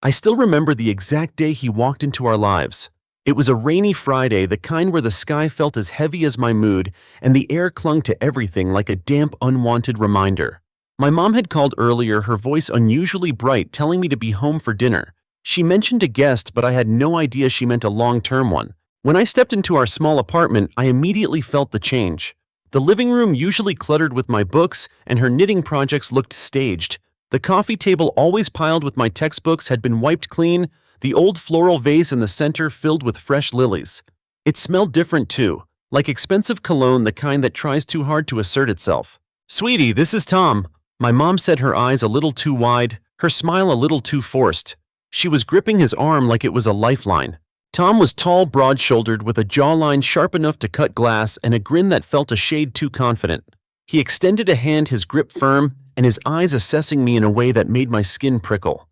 I still remember the exact day he walked into our lives. It was a rainy Friday, the kind where the sky felt as heavy as my mood and the air clung to everything like a damp, unwanted reminder. My mom had called earlier, her voice unusually bright, telling me to be home for dinner. She mentioned a guest, but I had no idea she meant a long-term one. When I stepped into our small apartment, I immediately felt the change. The living room, usually cluttered with my books and her knitting projects, looked staged. The coffee table, always piled with my textbooks, had been wiped clean, the old floral vase in the center filled with fresh lilies. It smelled different too, like expensive cologne, the kind that tries too hard to assert itself. "Sweetie, this is Tom," my mom said, her eyes a little too wide, her smile a little too forced. She was gripping his arm like it was a lifeline. Tom was tall, broad-shouldered, with a jawline sharp enough to cut glass and a grin that felt a shade too confident. He extended a hand, his grip firm, and his eyes assessing me in a way that made my skin prickle.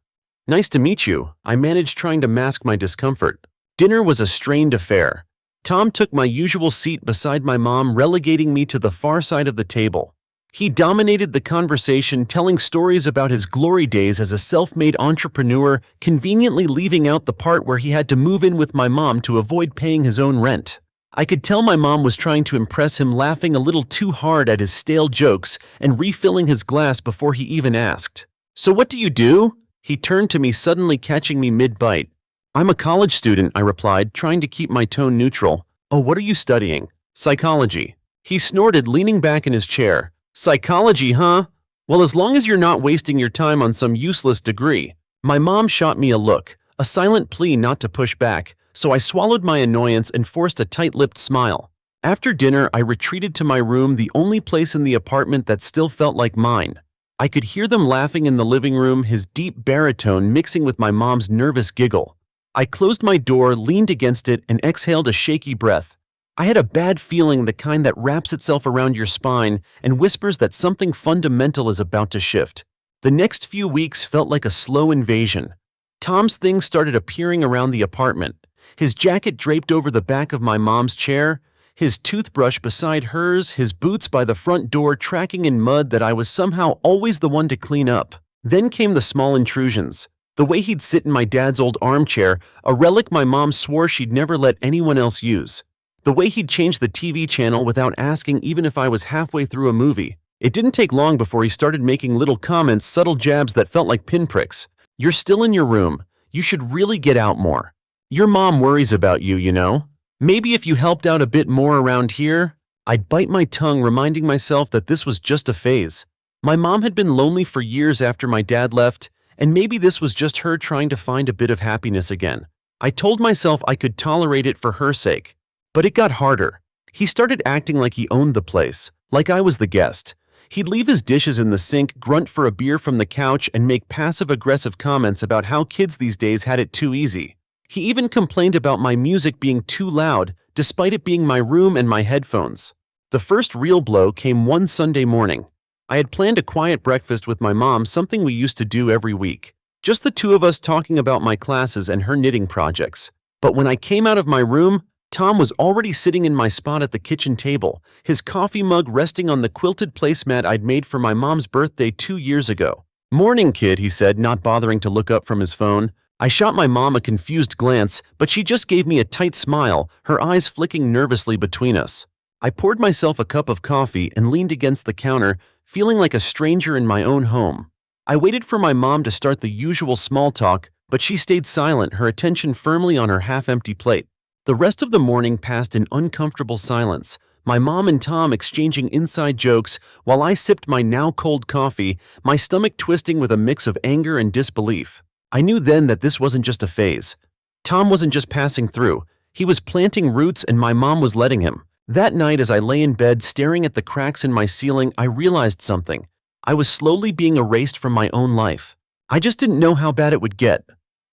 "Nice to meet you," I managed, trying to mask my discomfort. Dinner was a strained affair. Tom took my usual seat beside my mom, relegating me to the far side of the table. He dominated the conversation, telling stories about his glory days as a self-made entrepreneur, conveniently leaving out the part where he had to move in with my mom to avoid paying his own rent. I could tell my mom was trying to impress him, laughing a little too hard at his stale jokes and refilling his glass before he even asked, "So what do you do?" He turned to me, suddenly catching me mid-bite. "I'm a college student," I replied, trying to keep my tone neutral. "Oh, what are you studying?" "Psychology." He snorted, leaning back in his chair. "Psychology, huh? Well, as long as you're not wasting your time on some useless degree." My mom shot me a look, a silent plea not to push back, so I swallowed my annoyance and forced a tight-lipped smile. After dinner, I retreated to my room, the only place in the apartment that still felt like mine. I could hear them laughing in the living room, his deep baritone mixing with my mom's nervous giggle. I closed my door, leaned against it, and exhaled a shaky breath. I had a bad feeling, the kind that wraps itself around your spine and whispers that something fundamental is about to shift. The next few weeks felt like a slow invasion. Tom's things started appearing around the apartment. His jacket draped over the back of my mom's chair, his toothbrush beside hers, his boots by the front door tracking in mud that I was somehow always the one to clean up. Then came the small intrusions. The way he'd sit in my dad's old armchair, a relic my mom swore she'd never let anyone else use. The way he'd change the TV channel without asking, even if I was halfway through a movie. It didn't take long before he started making little comments, subtle jabs that felt like pinpricks. "You're still in your room. You should really get out more. Your mom worries about you, you know. Maybe if you helped out a bit more around here." I'd bite my tongue, reminding myself that this was just a phase. My mom had been lonely for years after my dad left, and maybe this was just her trying to find a bit of happiness again. I told myself I could tolerate it for her sake. But it got harder. He started acting like he owned the place, like I was the guest. He'd leave his dishes in the sink, grunt for a beer from the couch, and make passive-aggressive comments about how kids these days had it too easy. He even complained about my music being too loud, despite it being my room and my headphones. The first real blow came one Sunday morning. I had planned a quiet breakfast with my mom, something we used to do every week. Just the two of us talking about my classes and her knitting projects. But when I came out of my room, Tom was already sitting in my spot at the kitchen table, his coffee mug resting on the quilted placemat I'd made for my mom's birthday 2 years ago. "Morning, kid," he said, not bothering to look up from his phone. I shot my mom a confused glance, but she just gave me a tight smile, her eyes flicking nervously between us. I poured myself a cup of coffee and leaned against the counter, feeling like a stranger in my own home. I waited for my mom to start the usual small talk, but she stayed silent, her attention firmly on her half-empty plate. The rest of the morning passed in uncomfortable silence, my mom and Tom exchanging inside jokes while I sipped my now cold coffee, my stomach twisting with a mix of anger and disbelief. I knew then that this wasn't just a phase. Tom wasn't just passing through, he was planting roots, and my mom was letting him. That night, as I lay in bed staring at the cracks in my ceiling, I realized something. I was slowly being erased from my own life. I just didn't know how bad it would get.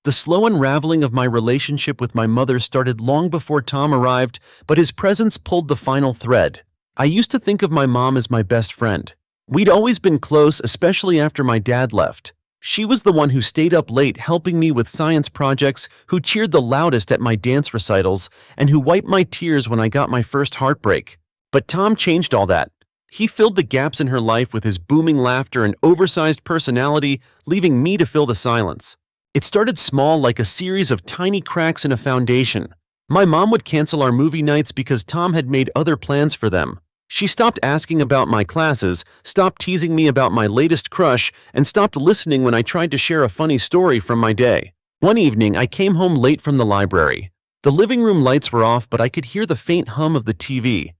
The slow unraveling of my relationship with my mother started long before Tom arrived, but his presence pulled the final thread. I used to think of my mom as my best friend. We'd always been close, especially after my dad left. She was the one who stayed up late helping me with science projects, who cheered the loudest at my dance recitals, and who wiped my tears when I got my first heartbreak. But Tom changed all that. He filled the gaps in her life with his booming laughter and oversized personality, leaving me to fill the silence. It started small, like a series of tiny cracks in a foundation. My mom would cancel our movie nights because Tom had made other plans for them. She stopped asking about my classes, stopped teasing me about my latest crush, and stopped listening when I tried to share a funny story from my day. One evening, I came home late from the library. The living room lights were off, but I could hear the faint hum of the TV.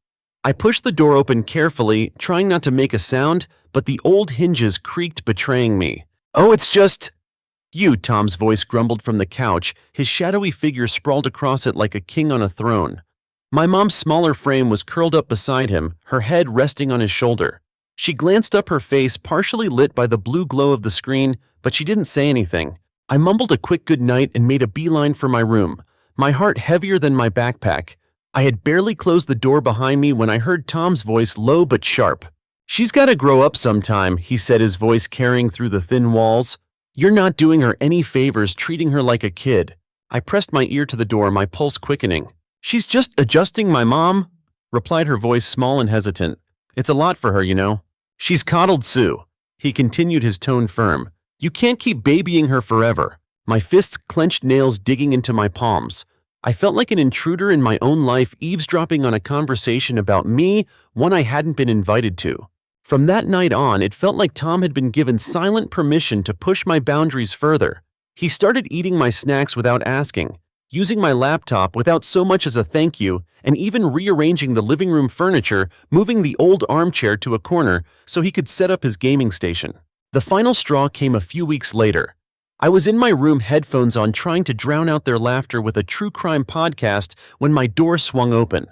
I pushed the door open carefully, trying not to make a sound, but the old hinges creaked, betraying me. "Oh, it's just you," Tom's voice grumbled from the couch, his shadowy figure sprawled across it like a king on a throne. My mom's smaller frame was curled up beside him, her head resting on his shoulder. She glanced up, her face partially lit by the blue glow of the screen, but she didn't say anything. I mumbled a quick goodnight and made a beeline for my room, my heart heavier than my backpack. I had barely closed the door behind me when I heard Tom's voice, low but sharp. "She's gotta grow up sometime," he said, his voice carrying through the thin walls. "You're not doing her any favors treating her like a kid." I pressed my ear to the door, my pulse quickening. "She's just adjusting, my mom," replied her voice small and hesitant. "It's a lot for her, you know." "She's coddled, Sue," he continued, his tone firm. "You can't keep babying her forever." My fists clenched, nails digging into my palms. I felt like an intruder in my own life, eavesdropping on a conversation about me, one I hadn't been invited to. From that night on, it felt like Tom had been given silent permission to push my boundaries further. He started eating my snacks without asking, using my laptop without so much as a thank you, and even rearranging the living room furniture, moving the old armchair to a corner so he could set up his gaming station. The final straw came a few weeks later. I was in my room, headphones on, trying to drown out their laughter with a true crime podcast when my door swung open.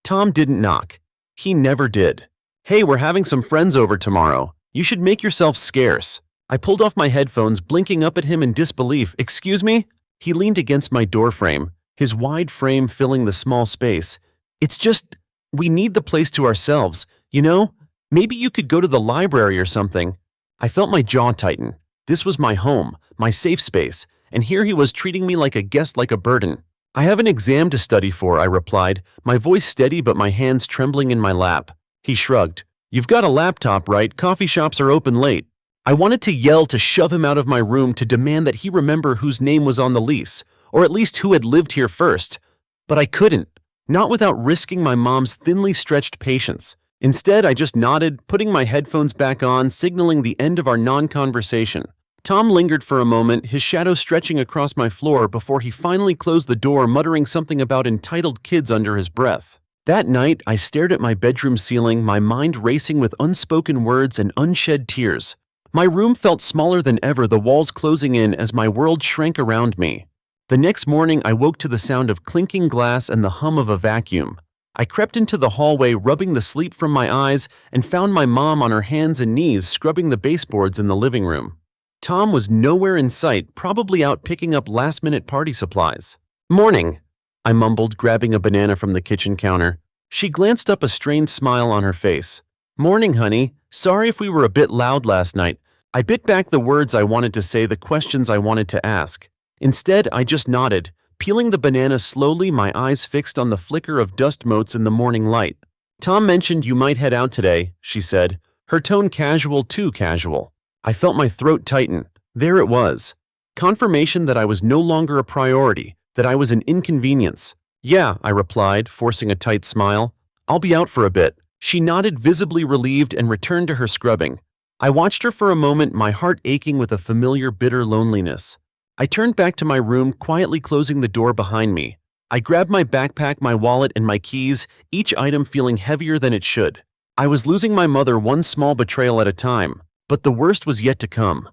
Tom didn't knock. He never did. "Hey, we're having some friends over tomorrow. You should make yourself scarce." I pulled off my headphones, blinking up at him in disbelief. "Excuse me?" He leaned against my doorframe, his wide frame filling the small space. "It's just, we need the place to ourselves, you know? Maybe you could go to the library or something." I felt my jaw tighten. This was my home, my safe space, and here he was treating me like a guest, like a burden. "I have an exam to study for," I replied, my voice steady but my hands trembling in my lap. He shrugged. "You've got a laptop, right? Coffee shops are open late." I wanted to yell, to shove him out of my room, to demand that he remember whose name was on the lease, or at least who had lived here first. But I couldn't, not without risking my mom's thinly stretched patience. Instead, I just nodded, putting my headphones back on, signaling the end of our non-conversation. Tom lingered for a moment, his shadow stretching across my floor before he finally closed the door, muttering something about entitled kids under his breath. That night, I stared at my bedroom ceiling, my mind racing with unspoken words and unshed tears. My room felt smaller than ever, the walls closing in as my world shrank around me. The next morning, I woke to the sound of clinking glass and the hum of a vacuum. I crept into the hallway, rubbing the sleep from my eyes, and found my mom on her hands and knees scrubbing the baseboards in the living room. Tom was nowhere in sight, probably out picking up last-minute party supplies. "Morning," I mumbled, grabbing a banana from the kitchen counter. She glanced up, a strained smile on her face. "Morning, honey. Sorry if we were a bit loud last night." I bit back the words I wanted to say, the questions I wanted to ask. Instead, I just nodded, peeling the banana slowly, my eyes fixed on the flicker of dust motes in the morning light. "Tom mentioned you might head out today," she said, her tone casual, too casual. I felt my throat tighten. There it was. Confirmation that I was no longer a priority, that I was an inconvenience. "Yeah," I replied, forcing a tight smile. "I'll be out for a bit." She nodded, visibly relieved, and returned to her scrubbing. I watched her for a moment, my heart aching with a familiar bitter loneliness. I turned back to my room, quietly closing the door behind me. I grabbed my backpack, my wallet, and my keys, each item feeling heavier than it should. I was losing my mother one small betrayal at a time, but the worst was yet to come.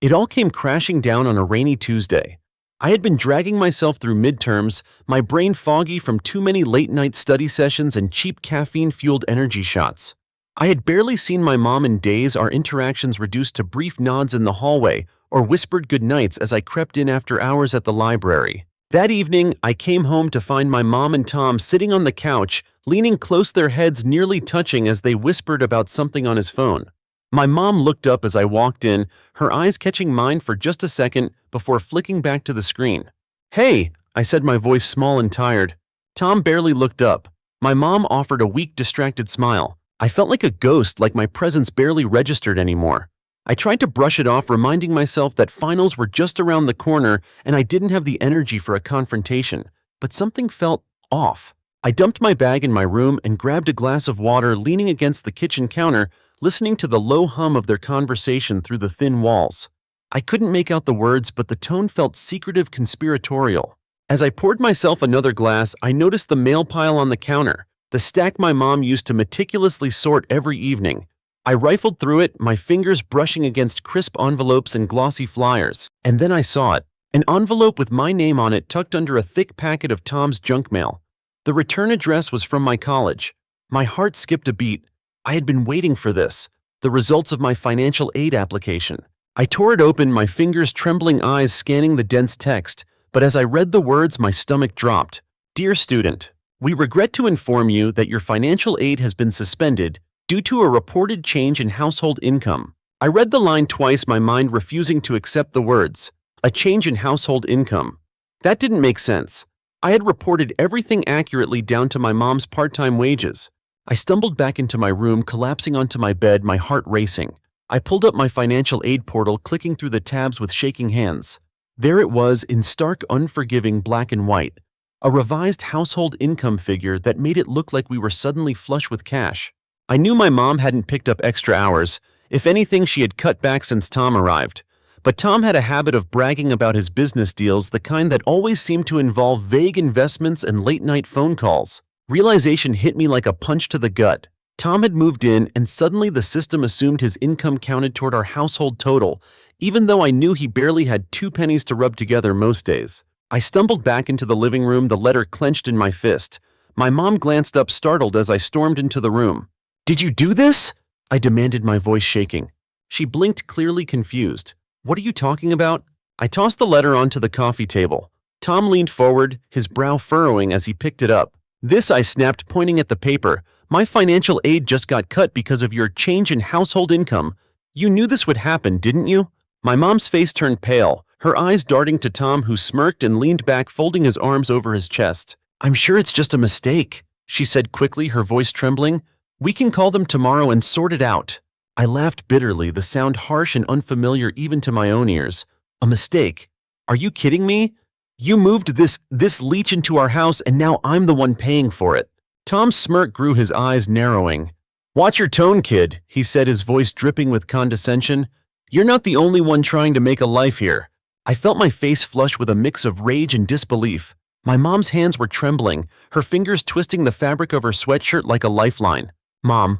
It all came crashing down on a rainy Tuesday. I had been dragging myself through midterms, my brain foggy from too many late-night study sessions and cheap caffeine-fueled energy shots. I had barely seen my mom in days, our interactions reduced to brief nods in the hallway or whispered goodnights as I crept in after hours at the library. That evening, I came home to find my mom and Tom sitting on the couch, leaning close, their heads nearly touching as they whispered about something on his phone. My mom looked up as I walked in, her eyes catching mine for just a second before flicking back to the screen. "Hey," I said, my voice small and tired. Tom barely looked up. My mom offered a weak, distracted smile. I felt like a ghost, like my presence barely registered anymore. I tried to brush it off, reminding myself that finals were just around the corner and I didn't have the energy for a confrontation, but something felt off. I dumped my bag in my room and grabbed a glass of water, leaning against the kitchen counter, listening to the low hum of their conversation through the thin walls. I couldn't make out the words, but the tone felt secretive, conspiratorial. As I poured myself another glass, I noticed the mail pile on the counter, the stack my mom used to meticulously sort every evening. I rifled through it, my fingers brushing against crisp envelopes and glossy flyers, and then I saw it. An envelope with my name on it tucked under a thick packet of Tom's junk mail. The return address was from my college. My heart skipped a beat. I had been waiting for this, the results of my financial aid application. I tore it open, my fingers trembling, eyes scanning the dense text, but as I read the words, my stomach dropped. Dear student, we regret to inform you that your financial aid has been suspended due to a reported change in household income. I read the line twice, my mind refusing to accept the words. A change in household income. That didn't make sense. I had reported everything accurately down to my mom's part-time wages. I stumbled back into my room, collapsing onto my bed, my heart racing. I pulled up my financial aid portal, clicking through the tabs with shaking hands. There it was, in stark, unforgiving black and white. A revised household income figure that made it look like we were suddenly flush with cash. I knew my mom hadn't picked up extra hours. If anything, she had cut back since Tom arrived. But Tom had a habit of bragging about his business deals, the kind that always seemed to involve vague investments and late-night phone calls. Realization hit me like a punch to the gut. Tom had moved in, and suddenly the system assumed his income counted toward our household total, even though I knew he barely had 2 pennies to rub together most days. I stumbled back into the living room, the letter clenched in my fist. My mom glanced up, startled, as I stormed into the room. "Did you do this?" I demanded, my voice shaking. She blinked, clearly confused. "What are you talking about?" I tossed the letter onto the coffee table. Tom leaned forward, his brow furrowing as he picked it up. "This," I snapped, pointing at the paper. "My financial aid just got cut because of your change in household income. You knew this would happen, didn't you?" My mom's face turned pale, her eyes darting to Tom, who smirked and leaned back, folding his arms over his chest. "I'm sure it's just a mistake," she said quickly, her voice trembling. "We can call them tomorrow and sort it out." I laughed bitterly, the sound harsh and unfamiliar even to my own ears. "A mistake? Are you kidding me? You moved this leech into our house, and now I'm the one paying for it." Tom's smirk grew, his eyes narrowing. "Watch your tone, kid," he said, his voice dripping with condescension. "You're not the only one trying to make a life here." I felt my face flush with a mix of rage and disbelief. My mom's hands were trembling, her fingers twisting the fabric of her sweatshirt like a lifeline. "Mom,"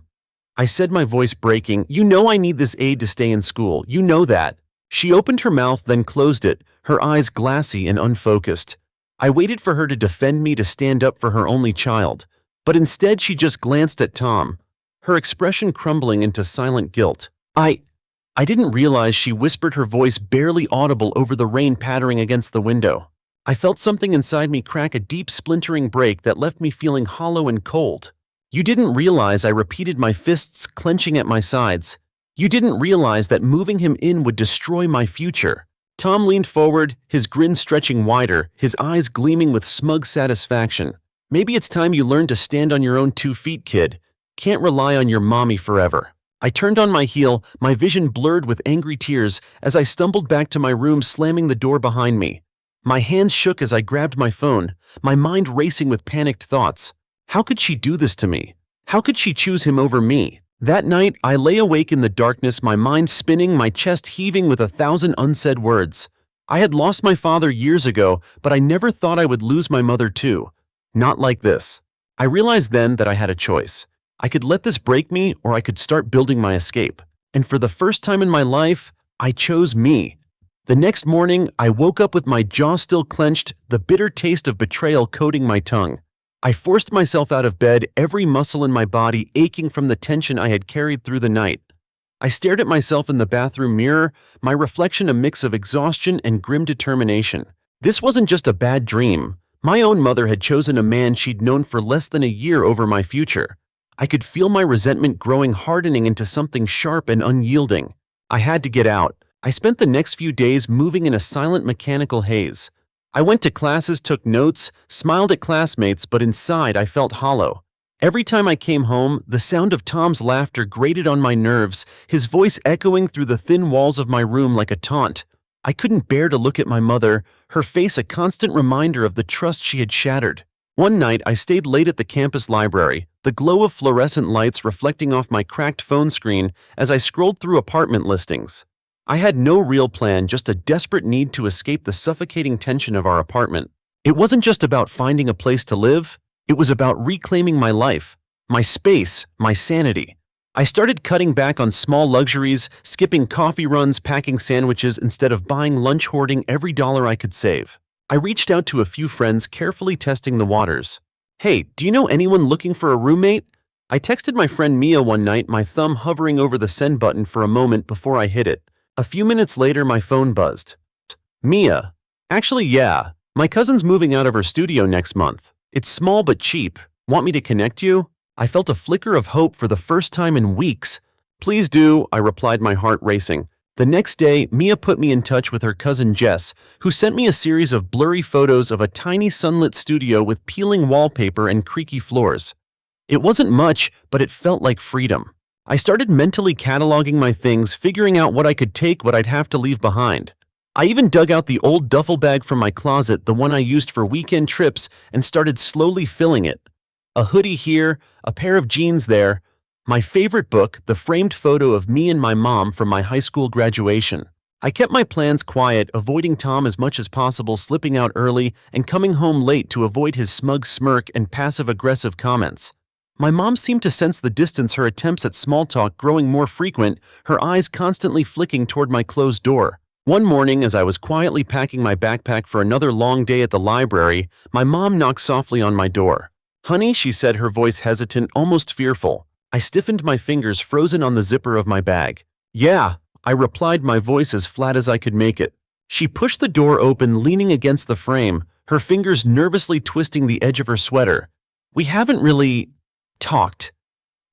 I said, my voice breaking, "you know I need this aid to stay in school. You know that." She opened her mouth, then closed it, her eyes glassy and unfocused. I waited for her to defend me, to stand up for her only child. But instead she just glanced at Tom, her expression crumbling into silent guilt. I didn't realize," she whispered, her voice barely audible over the rain pattering against the window. I felt something inside me crack, a deep splintering break that left me feeling hollow and cold. "You didn't realize," I repeated, my fists clenching at my sides. "You didn't realize that moving him in would destroy my future." Tom leaned forward, his grin stretching wider, his eyes gleaming with smug satisfaction. "Maybe it's time you learned to stand on your own 2 feet, kid. Can't rely on your mommy forever." I turned on my heel, my vision blurred with angry tears as I stumbled back to my room, slamming the door behind me. My hands shook as I grabbed my phone, my mind racing with panicked thoughts. How could she do this to me? How could she choose him over me? That night, I lay awake in the darkness, my mind spinning, my chest heaving with 1,000 unsaid words. I had lost my father years ago, but I never thought I would lose my mother too. Not like this. I realized then that I had a choice. I could let this break me, or I could start building my escape. And for the first time in my life, I chose me. The next morning, I woke up with my jaw still clenched, the bitter taste of betrayal coating my tongue. I forced myself out of bed, every muscle in my body aching from the tension I had carried through the night. I stared at myself in the bathroom mirror, my reflection a mix of exhaustion and grim determination. This wasn't just a bad dream. My own mother had chosen a man she'd known for less than a year over my future. I could feel my resentment growing, hardening into something sharp and unyielding. I had to get out. I spent the next few days moving in a silent, mechanical haze. I went to classes, took notes, smiled at classmates, but inside I felt hollow. Every time I came home, the sound of Tom's laughter grated on my nerves, his voice echoing through the thin walls of my room like a taunt. I couldn't bear to look at my mother, her face a constant reminder of the trust she had shattered. One night, I stayed late at the campus library, the glow of fluorescent lights reflecting off my cracked phone screen as I scrolled through apartment listings. I had no real plan, just a desperate need to escape the suffocating tension of our apartment. It wasn't just about finding a place to live. It was about reclaiming my life, my space, my sanity. I started cutting back on small luxuries, skipping coffee runs, packing sandwiches instead of buying lunch, hoarding every dollar I could save. I reached out to a few friends, carefully testing the waters. "Hey, do you know anyone looking for a roommate?" I texted my friend Mia one night, my thumb hovering over the send button for a moment before I hit it. A few minutes later, my phone buzzed. "Mia. Actually, yeah. My cousin's moving out of her studio next month. It's small but cheap. Want me to connect you?" I felt a flicker of hope for the first time in weeks. "Please do," I replied, my heart racing. The next day, Mia put me in touch with her cousin Jess, who sent me a series of blurry photos of a tiny sunlit studio with peeling wallpaper and creaky floors. It wasn't much, but it felt like freedom. I started mentally cataloging my things, figuring out what I could take, what I'd have to leave behind. I even dug out the old duffel bag from my closet, the one I used for weekend trips, and started slowly filling it. A hoodie here, a pair of jeans there. My favorite book, the framed photo of me and my mom from my high school graduation. I kept my plans quiet, avoiding Tom as much as possible, slipping out early and coming home late to avoid his smug smirk and passive-aggressive comments. My mom seemed to sense the distance, her attempts at small talk growing more frequent, her eyes constantly flicking toward my closed door. One morning, as I was quietly packing my backpack for another long day at the library, my mom knocked softly on my door. "Honey," she said, her voice hesitant, almost fearful. I stiffened, my fingers frozen on the zipper of my bag. "Yeah," I replied, my voice as flat as I could make it. She pushed the door open, leaning against the frame, her fingers nervously twisting the edge of her sweater. "We haven't really talked.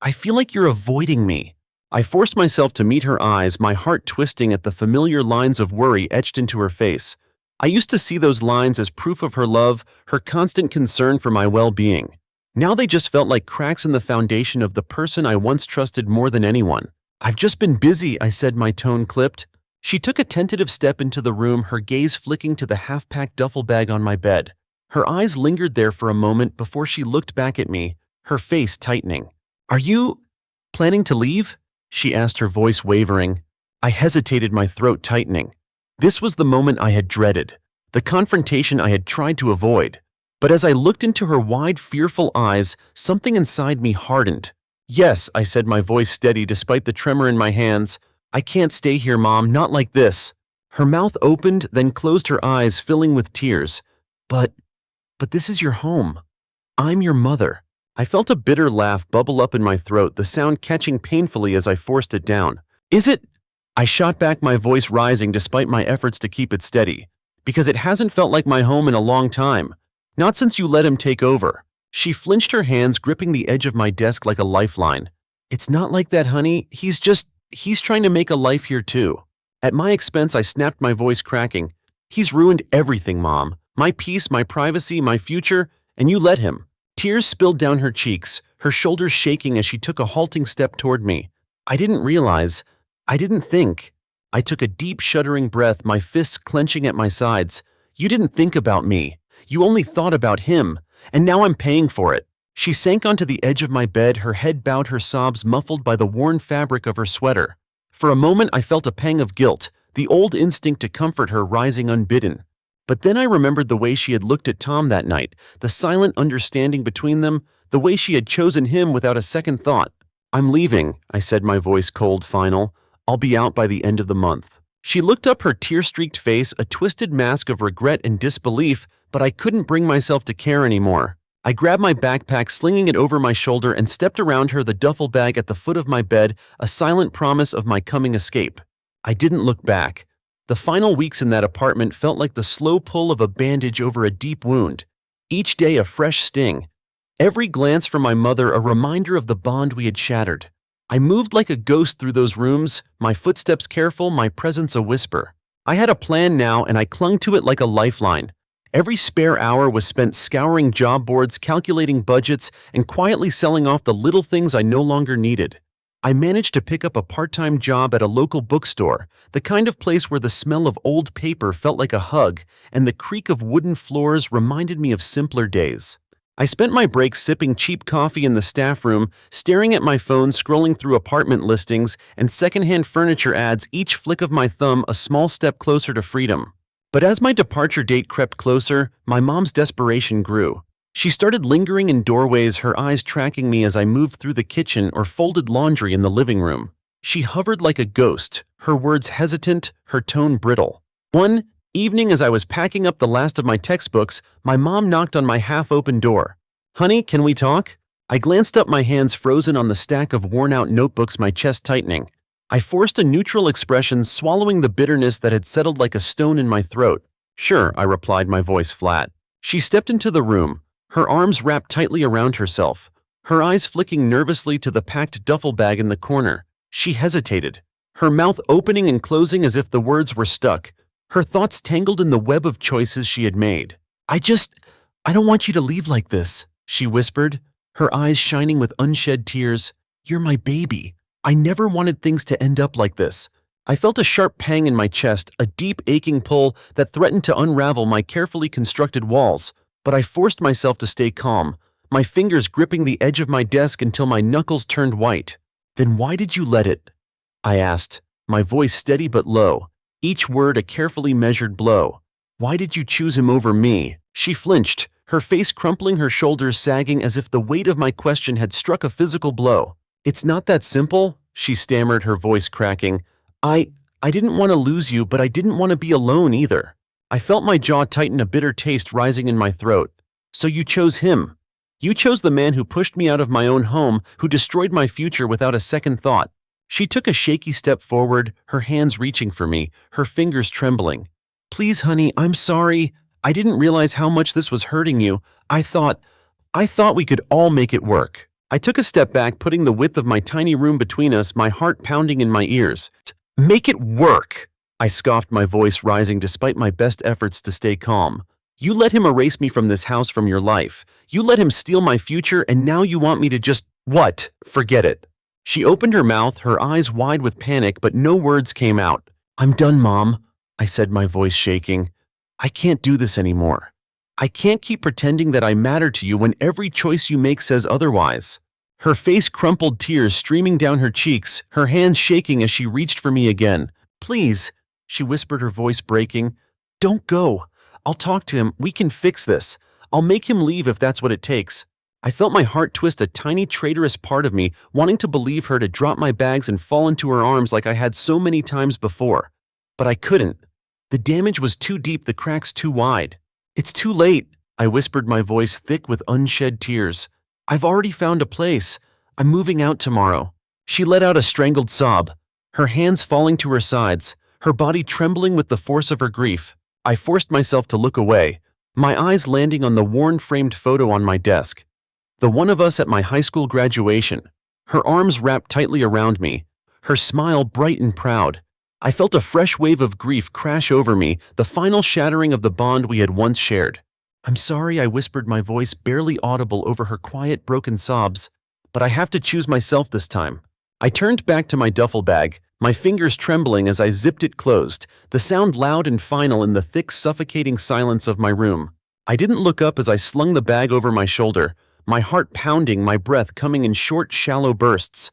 I feel like you're avoiding me." I forced myself to meet her eyes, my heart twisting at the familiar lines of worry etched into her face. I used to see those lines as proof of her love, her constant concern for my well-being. Now they just felt like cracks in the foundation of the person I once trusted more than anyone. "I've just been busy," I said, my tone clipped. She took a tentative step into the room, her gaze flicking to the half-packed duffel bag on my bed. Her eyes lingered there for a moment before she looked back at me, her face tightening. "Are you planning to leave?" she asked, her voice wavering. I hesitated, my throat tightening. This was the moment I had dreaded, the confrontation I had tried to avoid. But as I looked into her wide, fearful eyes, something inside me hardened. "Yes," I said, my voice steady despite the tremor in my hands. "I can't stay here, Mom, not like this." Her mouth opened, then closed, her eyes filling with tears. But this is your home. I'm your mother." I felt a bitter laugh bubble up in my throat, the sound catching painfully as I forced it down. "Is it?" I shot back, my voice rising despite my efforts to keep it steady. "Because it hasn't felt like my home in a long time. Not since you let him take over." She flinched, her hands gripping the edge of my desk like a lifeline. "It's not like that, honey. He's trying to make a life here too." At my expense, I snapped, my voice cracking. "He's ruined everything, Mom. My peace, my privacy, my future, and you let him." Tears spilled down her cheeks, her shoulders shaking as she took a halting step toward me. I didn't think. I took a deep, shuddering breath, my fists clenching at my sides. "You didn't think about me. You only thought about him, and now I'm paying for it." She sank onto the edge of my bed, her head bowed, her sobs muffled by the worn fabric of her sweater. For a moment, I felt a pang of guilt, the old instinct to comfort her rising unbidden. But then I remembered the way she had looked at Tom that night, the silent understanding between them, the way she had chosen him without a second thought. "I'm leaving," I said, my voice cold, final. "I'll be out by the end of the month." She looked up, her tear-streaked face a twisted mask of regret and disbelief, but I couldn't bring myself to care anymore. I grabbed my backpack, slinging it over my shoulder, and stepped around her, the duffel bag at the foot of my bed, a silent promise of my coming escape. I didn't look back. The final weeks in that apartment felt like the slow pull of a bandage over a deep wound. Each day a fresh sting. Every glance from my mother a reminder of the bond we had shattered. I moved like a ghost through those rooms, my footsteps careful, my presence a whisper. I had a plan now, and I clung to it like a lifeline. Every spare hour was spent scouring job boards, calculating budgets, and quietly selling off the little things I no longer needed. I managed to pick up a part-time job at a local bookstore, the kind of place where the smell of old paper felt like a hug and the creak of wooden floors reminded me of simpler days. I spent my breaks sipping cheap coffee in the staff room, staring at my phone, scrolling through apartment listings and secondhand furniture ads, each flick of my thumb a small step closer to freedom. But as my departure date crept closer, my mom's desperation grew. She started lingering in doorways, her eyes tracking me as I moved through the kitchen or folded laundry in the living room. She hovered like a ghost, her words hesitant, her tone brittle. One evening, as I was packing up the last of my textbooks, my mom knocked on my half-open door. "Honey, can we talk?" I glanced up, my hands frozen on the stack of worn-out notebooks, my chest tightening. I forced a neutral expression, swallowing the bitterness that had settled like a stone in my throat. "Sure," I replied, my voice flat. She stepped into the room, her arms wrapped tightly around herself, her eyes flicking nervously to the packed duffel bag in the corner. She hesitated, her mouth opening and closing as if the words were stuck, her thoughts tangled in the web of choices she had made. I don't want you to leave like this," she whispered, her eyes shining with unshed tears. "You're my baby. I never wanted things to end up like this." I felt a sharp pang in my chest, a deep aching pull that threatened to unravel my carefully constructed walls. But I forced myself to stay calm, my fingers gripping the edge of my desk until my knuckles turned white. "Then why did you let it?" I asked, my voice steady but low, each word a carefully measured blow. "Why did you choose him over me?" She flinched, her face crumpling, her shoulders sagging as if the weight of my question had struck a physical blow. "It's not that simple," she stammered, her voice cracking. I didn't want to lose you, but I didn't want to be alone either." I felt my jaw tighten, a bitter taste rising in my throat. "So you chose him. You chose the man who pushed me out of my own home, who destroyed my future without a second thought." She took a shaky step forward, her hands reaching for me, her fingers trembling. "Please, honey, I'm sorry. I didn't realize how much this was hurting you. I thought we could all make it work." I took a step back, putting the width of my tiny room between us, my heart pounding in my ears. "Make it work?" I scoffed, my voice rising despite my best efforts to stay calm. "You let him erase me from this house, from your life. You let him steal my future, and now you want me to just, what? Forget it." She opened her mouth, her eyes wide with panic, but no words came out. "I'm done, Mom," I said, my voice shaking. "I can't do this anymore. I can't keep pretending that I matter to you when every choice you make says otherwise." Her face crumpled, tears streaming down her cheeks, her hands shaking as she reached for me again. "Please," she whispered, her voice breaking. "Don't go. I'll talk to him. We can fix this. I'll make him leave if that's what it takes." I felt my heart twist, a tiny traitorous part of me wanting to believe her, to drop my bags and fall into her arms like I had so many times before. But I couldn't. The damage was too deep, the cracks too wide. "It's too late," I whispered, my voice thick with unshed tears. "I've already found a place. I'm moving out tomorrow." She let out a strangled sob, her hands falling to her sides, her body trembling with the force of her grief. I forced myself to look away, my eyes landing on the worn framed photo on my desk. The one of us at my high school graduation, her arms wrapped tightly around me, her smile bright and proud. I felt a fresh wave of grief crash over me, the final shattering of the bond we had once shared. "I'm sorry," I whispered, my voice barely audible over her quiet, broken sobs, "but I have to choose myself this time." I turned back to my duffel bag, my fingers trembling as I zipped it closed, the sound loud and final in the thick, suffocating silence of my room. I didn't look up as I slung the bag over my shoulder, my heart pounding, my breath coming in short, shallow bursts.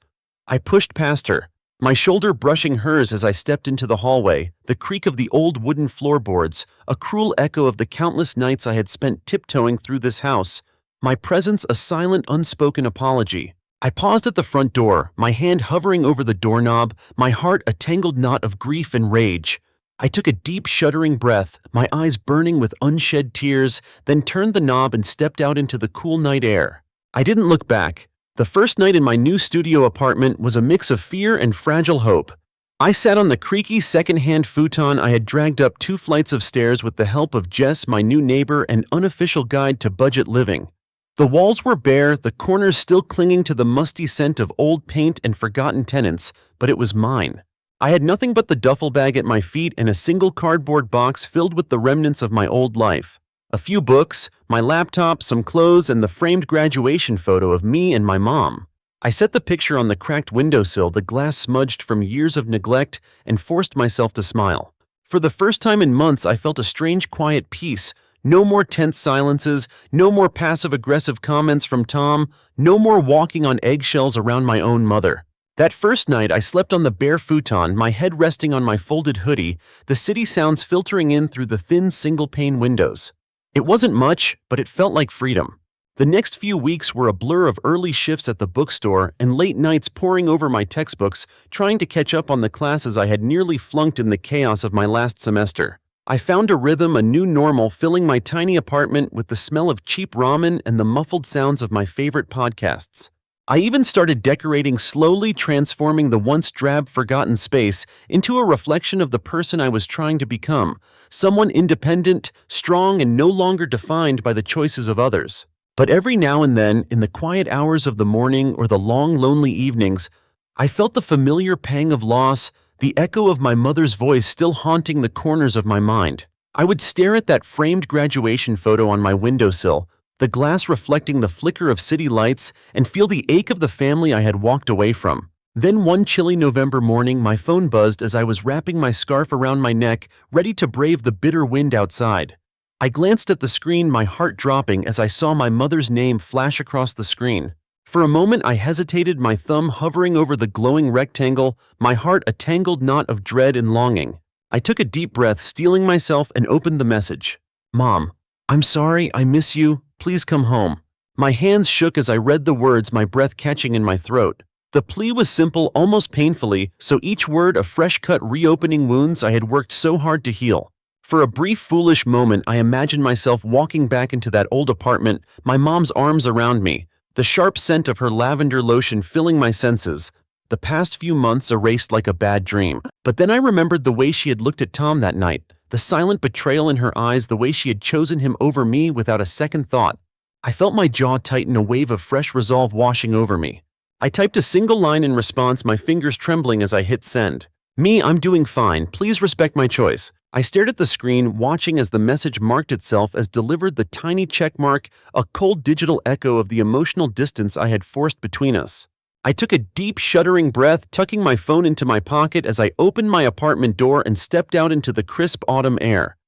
I pushed past her, my shoulder brushing hers as I stepped into the hallway, the creak of the old wooden floorboards, a cruel echo of the countless nights I had spent tiptoeing through this house, my presence a silent, unspoken apology. I paused at the front door, my hand hovering over the doorknob, my heart a tangled knot of grief and rage. I took a deep, shuddering breath, my eyes burning with unshed tears, then turned the knob and stepped out into the cool night air. I didn't look back. The first night in my new studio apartment was a mix of fear and fragile hope. I sat on the creaky second-hand futon I had dragged up 2 flights of stairs with the help of Jess, my new neighbor and unofficial guide to budget living. The walls were bare, the corners still clinging to the musty scent of old paint and forgotten tenants, but it was mine. I had nothing but the duffel bag at my feet and a single cardboard box filled with the remnants of my old life. A few books, my laptop, some clothes, and the framed graduation photo of me and my mom. I set the picture on the cracked windowsill, the glass smudged from years of neglect, and forced myself to smile. For the first time in months, I felt a strange quiet peace. No more tense silences, no more passive-aggressive comments from Tom, no more walking on eggshells around my own mother. That first night, I slept on the bare futon, my head resting on my folded hoodie, the city sounds filtering in through the thin single-pane windows. It wasn't much, but it felt like freedom. The next few weeks were a blur of early shifts at the bookstore and late nights poring over my textbooks, trying to catch up on the classes I had nearly flunked in the chaos of my last semester. I found a rhythm, a new normal, filling my tiny apartment with the smell of cheap ramen and the muffled sounds of my favorite podcasts. I even started decorating, slowly transforming the once drab, forgotten space into a reflection of the person I was trying to become, someone independent, strong, and no longer defined by the choices of others. But every now and then, in the quiet hours of the morning or the long, lonely evenings, I felt the familiar pang of loss, the echo of my mother's voice still haunting the corners of my mind. I would stare at that framed graduation photo on my windowsill, the glass reflecting the flicker of city lights, and feel the ache of the family I had walked away from. Then one chilly November morning, my phone buzzed as I was wrapping my scarf around my neck, ready to brave the bitter wind outside. I glanced at the screen, my heart dropping as I saw my mother's name flash across the screen. For a moment I hesitated, my thumb hovering over the glowing rectangle, my heart a tangled knot of dread and longing. I took a deep breath, steeling myself, and opened the message. "Mom, I'm sorry, I miss you. Please come home." My hands shook as I read the words, my breath catching in my throat. The plea was simple, almost painfully, so each word a fresh-cut reopening wounds I had worked so hard to heal. For a brief, foolish moment, I imagined myself walking back into that old apartment, my mom's arms around me, the sharp scent of her lavender lotion filling my senses. The past few months erased like a bad dream. But then I remembered the way she had looked at Tom that night, the silent betrayal in her eyes, the way she had chosen him over me without a second thought. I felt my jaw tighten, a wave of fresh resolve washing over me. I typed a single line in response, my fingers trembling as I hit send. "Me, I'm doing fine. Please respect my choice." I stared at the screen, watching as the message marked itself as delivered, the tiny check mark, a cold digital echo of the emotional distance I had forced between us. I took a deep, shuddering breath, tucking my phone into my pocket as I opened my apartment door and stepped out into the crisp autumn air.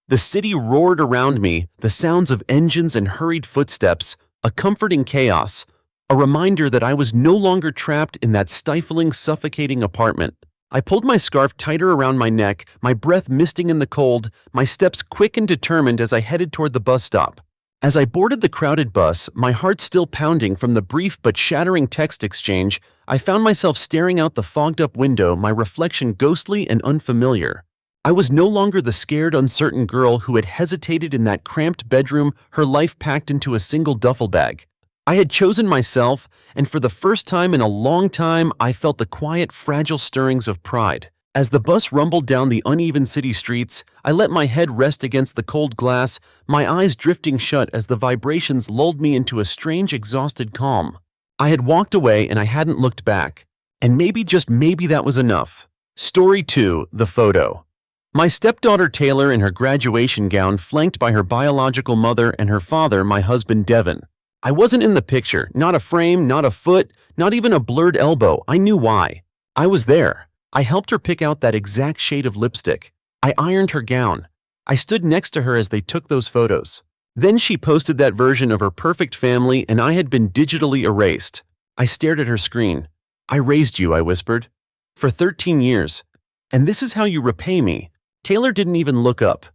The city roared around me, the sounds of engines and hurried footsteps, a comforting chaos, a reminder that I was no longer trapped in that stifling, suffocating apartment. I pulled my scarf tighter around my neck, my breath misting in the cold, my steps quick and determined as I headed toward the bus stop. As I boarded the crowded bus, my heart still pounding from the brief but shattering text exchange, I found myself staring out the fogged-up window, my reflection ghostly and unfamiliar. I was no longer the scared, uncertain girl who had hesitated in that cramped bedroom, her life packed into a single duffel bag. I had chosen myself, and for the first time in a long time, I felt the quiet, fragile stirrings of pride. As the bus rumbled down the uneven city streets, I let my head rest against the cold glass, my eyes drifting shut as the vibrations lulled me into a strange, exhausted calm. I had walked away and I hadn't looked back. And maybe, just maybe, that was enough. Story 2, the photo. My stepdaughter Taylor in her graduation gown, flanked by her biological mother and her father, my husband Devin. I wasn't in the picture, not a frame, not a foot, not even a blurred elbow. I knew why. I was there. I helped her pick out that exact shade of lipstick. I ironed her gown. I stood next to her as they took those photos. Then she posted that version of her perfect family and I had been digitally erased. I stared at her screen. "I raised you," I whispered. "For 13 years. And this is how you repay me." Taylor didn't even look up.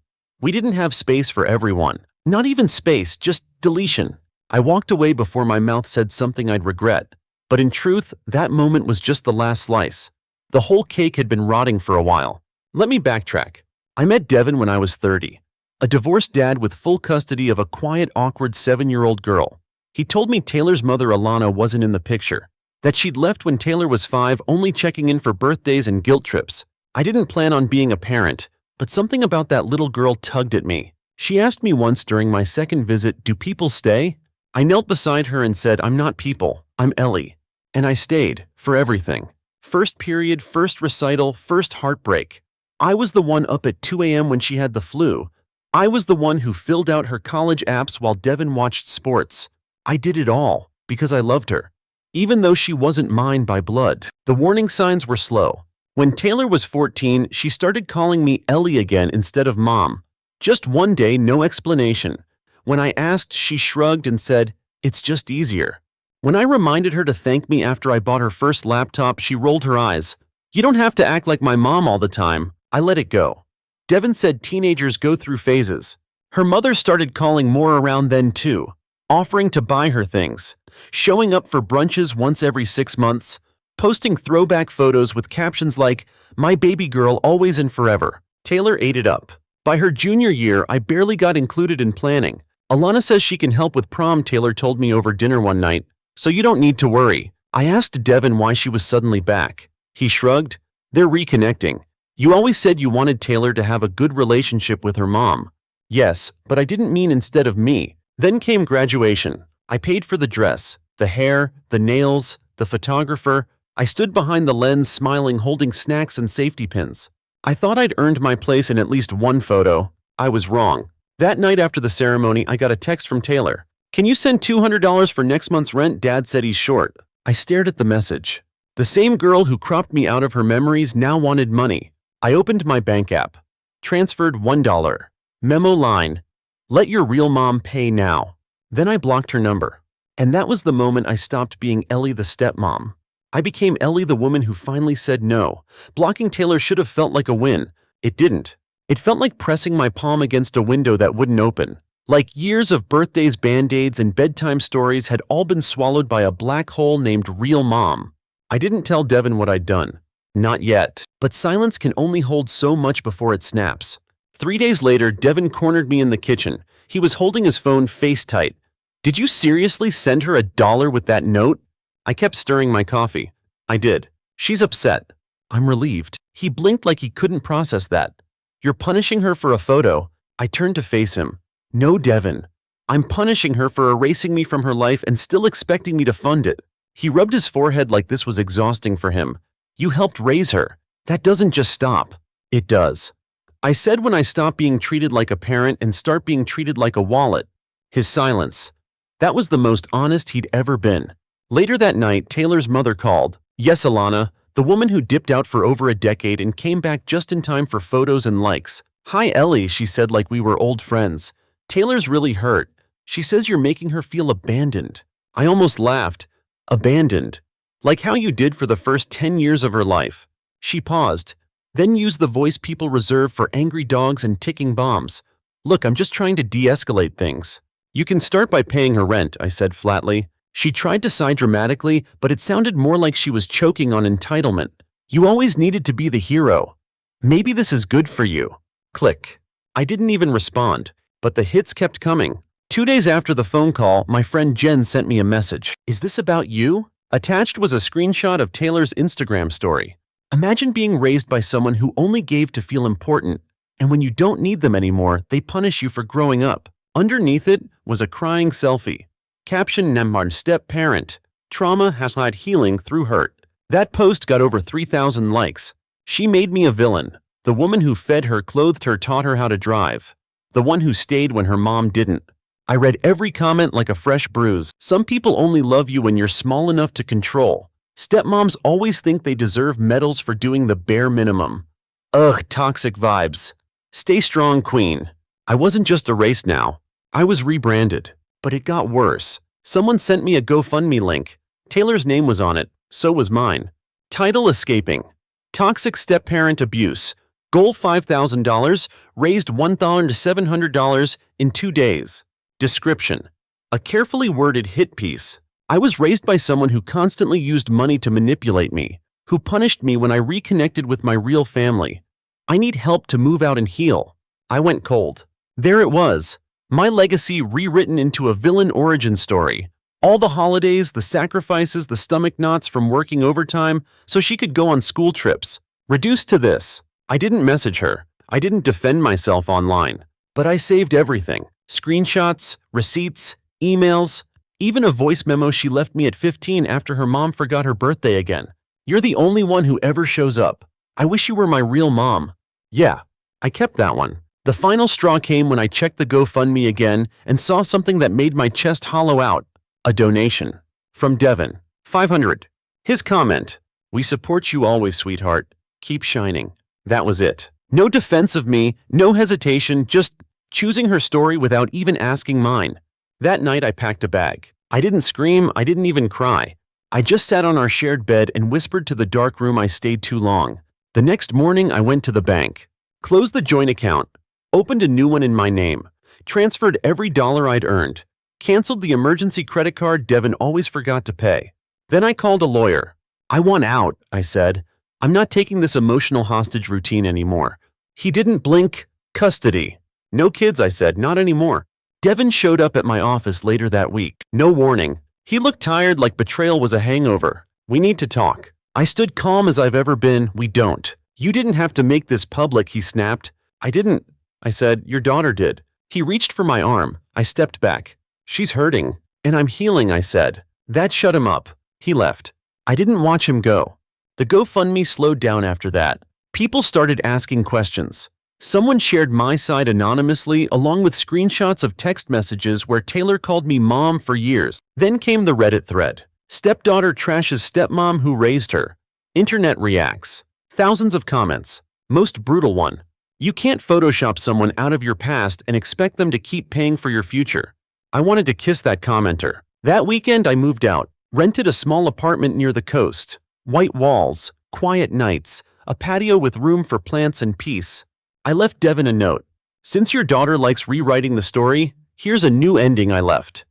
We didn't have space for everyone. Not even space, just deletion. I walked away before my mouth said something I'd regret. But in truth, that moment was just the last slice. The whole cake had been rotting for a while. Let me backtrack. I met Devin when I was 30. A divorced dad with full custody of a quiet, awkward 7-year-old girl. He told me Taylor's mother Alana wasn't in the picture. That she'd left when Taylor was 5, only checking in for birthdays and guilt trips. I didn't plan on being a parent, but something about that little girl tugged at me. She asked me once during my second visit, "Do people stay?" I knelt beside her and said, "I'm not people, I'm Ellie." And I stayed, for everything. First period, first recital, first heartbreak. I was the one up at 2 a.m. when she had the flu. I was the one who filled out her college apps while Devin watched sports. I did it all because I loved her, even though she wasn't mine by blood. The warning signs were slow. When Taylor was 14, she started calling me Ellie again instead of Mom. Just one day, no explanation. When I asked, she shrugged and said, "It's just easier." When I reminded her to thank me after I bought her first laptop, she rolled her eyes. "You don't have to act like my mom all the time." I let it go. Devin said teenagers go through phases. Her mother started calling more around then too, offering to buy her things, showing up for brunches once every 6 months, posting throwback photos with captions like, "My baby girl always and forever." Taylor ate it up. By her junior year, I barely got included in planning. "Alana says she can help with prom," Taylor told me over dinner one night, "so you don't need to worry." I asked Devin why she was suddenly back. He shrugged. "They're reconnecting. You always said you wanted Taylor to have a good relationship with her mom." "Yes, but I didn't mean instead of me." Then came graduation. I paid for the dress, the hair, the nails, the photographer. I stood behind the lens smiling, holding snacks and safety pins. I thought I'd earned my place in at least one photo. I was wrong. That night after the ceremony, I got a text from Taylor. "Can you send $200 for next month's rent? Dad said he's short." I stared at the message. The same girl who cropped me out of her memories now wanted money. I opened my bank app. Transferred $1. Memo line: "Let your real mom pay now." Then I blocked her number. And that was the moment I stopped being Ellie the stepmom. I became Ellie the woman who finally said no. Blocking Taylor should have felt like a win. It didn't. It felt like pressing my palm against a window that wouldn't open. Like years of birthdays, band-aids, and bedtime stories had all been swallowed by a black hole named real mom. I didn't tell Devin what I'd done. Not yet. But silence can only hold so much before it snaps. 3 days later, Devin cornered me in the kitchen. He was holding his phone face tight. "Did you seriously send her $1 with that note?" I kept stirring my coffee. "I did." "She's upset." "I'm relieved." He blinked like he couldn't process that. "You're punishing her for a photo." I turned to face him. "No, Devin. I'm punishing her for erasing me from her life and still expecting me to fund it." He rubbed his forehead like this was exhausting for him. "You helped raise her. That doesn't just stop." "It does." I said, "when I stop being treated like a parent and start being treated like a wallet." His silence. That was the most honest he'd ever been. Later that night, Taylor's mother called. "Yes, Alana, the woman who dipped out for over a decade and came back just in time for photos and likes." "Hi, Ellie," she said like we were old friends. "Taylor's really hurt. She says you're making her feel abandoned." I almost laughed. "Abandoned? Like how you did for the first 10 years of her life." She paused, then used the voice people reserve for angry dogs and ticking bombs. "Look, I'm just trying to de-escalate things." "You can start by paying her rent," I said flatly. She tried to sigh dramatically, but it sounded more like she was choking on entitlement. "You always needed to be the hero. Maybe this is good for you." Click. I didn't even respond, but the hits kept coming. 2 days after the phone call, my friend Jen sent me a message. "Is this about you?" Attached was a screenshot of Taylor's Instagram story. Imagine being raised by someone who only gave to feel important, and when you don't need them anymore, they punish you for growing up. Underneath it was a crying selfie. Caption: "Namard step-parent. Trauma has had healing through hurt." That post got over 3,000 likes. She made me a villain. The woman who fed her, clothed her, taught her how to drive. The one who stayed when her mom didn't. I read every comment like a fresh bruise. Some people only love you when you're small enough to control. Stepmoms always think they deserve medals for doing the bare minimum. Ugh, toxic vibes. Stay strong, queen. I wasn't just erased now. I was rebranded. But it got worse. Someone sent me a GoFundMe link. Taylor's name was on it, so was mine. Title: "Escaping. Toxic step-parent abuse. Goal: $5,000. Raised $1,700 in 2 days." Description: a carefully worded hit piece. I was raised by someone who constantly used money to manipulate me, who punished me when I reconnected with my real family. I need help to move out and heal. I went cold. There it was. My legacy rewritten into a villain origin story. All the holidays, the sacrifices, the stomach knots from working overtime so she could go on school trips. Reduced to this. I didn't message her. I didn't defend myself online. But I saved everything. Screenshots, receipts, emails, even a voice memo she left me at 15 after her mom forgot her birthday again. "You're the only one who ever shows up. I wish you were my real mom." Yeah, I kept that one. The final straw came when I checked the GoFundMe again and saw something that made my chest hollow out. A donation. From Devin. 500. His comment. "We support you always, sweetheart. Keep shining." That was it. No defense of me, no hesitation, just choosing her story without even asking mine. That night I packed a bag. I didn't scream, I didn't even cry. I just sat on our shared bed and whispered to the dark room I stayed too long. The next morning I went to the bank, closed the joint account, opened a new one in my name, transferred every dollar I'd earned, canceled the emergency credit card Devin always forgot to pay. Then I called a lawyer. "I want out," I said. "I'm not taking this emotional hostage routine anymore." He didn't blink. "Custody." "No kids," I said, "not anymore." Devin showed up at my office later that week. No warning. He looked tired, like betrayal was a hangover. "We need to talk." I stood calm as I've ever been. "We don't." "You didn't have to make this public," he snapped. "I didn't," I said. "Your daughter did." He reached for my arm. I stepped back. "She's hurting." "And I'm healing," I said. That shut him up. He left. I didn't watch him go. The GoFundMe slowed down after that. People started asking questions. Someone shared my side anonymously along with screenshots of text messages where Taylor called me mom for years. Then came the Reddit thread. Stepdaughter trashes stepmom who raised her. Internet reacts. Thousands of comments. Most brutal one. You can't Photoshop someone out of your past and expect them to keep paying for your future. I wanted to kiss that commenter. That weekend I moved out, rented a small apartment near the coast. White walls, quiet nights, a patio with room for plants and peace. I left Devin a note. "Since your daughter likes rewriting the story, here's a new ending," I left.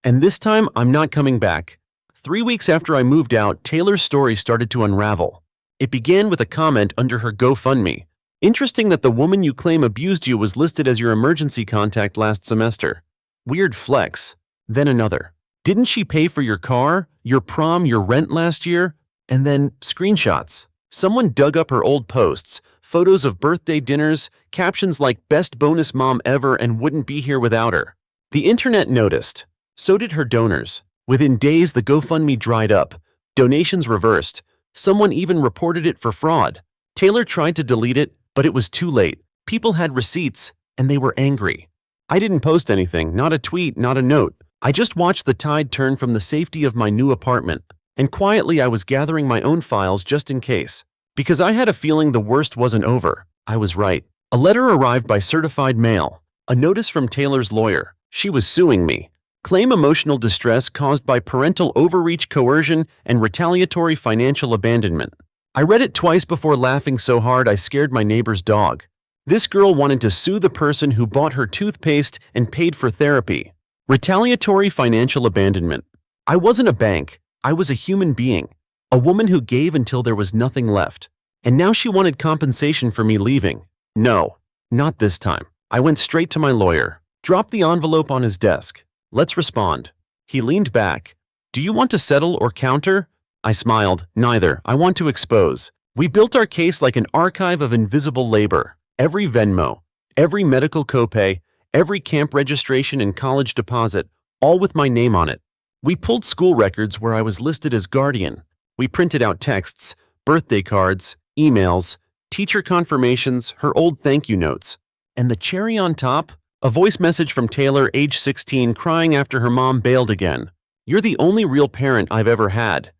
And this time, I'm not coming back. 3 weeks after I moved out, Taylor's story started to unravel. It began with a comment under her GoFundMe. "Interesting that the woman you claim abused you was listed as your emergency contact last semester. Weird flex." Then another. "Didn't she pay for your car, your prom, your rent last year?" And then screenshots. Someone dug up her old posts, photos of birthday dinners, captions like "best bonus mom ever and wouldn't be here without her." The internet noticed. So did her donors. Within days, the GoFundMe dried up. Donations reversed. Someone even reported it for fraud. Taylor tried to delete it, but it was too late. People had receipts, and they were angry. I didn't post anything, not a tweet, not a note. I just watched the tide turn from the safety of my new apartment. And quietly I was gathering my own files just in case. Because I had a feeling the worst wasn't over. I was right. A letter arrived by certified mail. A notice from Taylor's lawyer. She was suing me. Claim emotional distress caused by parental overreach, coercion, and retaliatory financial abandonment. I read it twice before laughing so hard I scared my neighbor's dog. This girl wanted to sue the person who bought her toothpaste and paid for therapy. Retaliatory financial abandonment. I wasn't a bank. I was a human being. A woman who gave until there was nothing left. And now she wanted compensation for me leaving. No, not this time. I went straight to my lawyer, dropped the envelope on his desk. "Let's respond." He leaned back. "Do you want to settle or counter?" I smiled. "Neither. I want to expose." We built our case like an archive of invisible labor. Every Venmo, every medical copay, every camp registration and college deposit, all with my name on it. We pulled school records where I was listed as guardian. We printed out texts, birthday cards, emails, teacher confirmations, her old thank you notes. And the cherry on top? A voice message from Taylor, age 16, crying after her mom bailed again. "You're the only real parent I've ever had.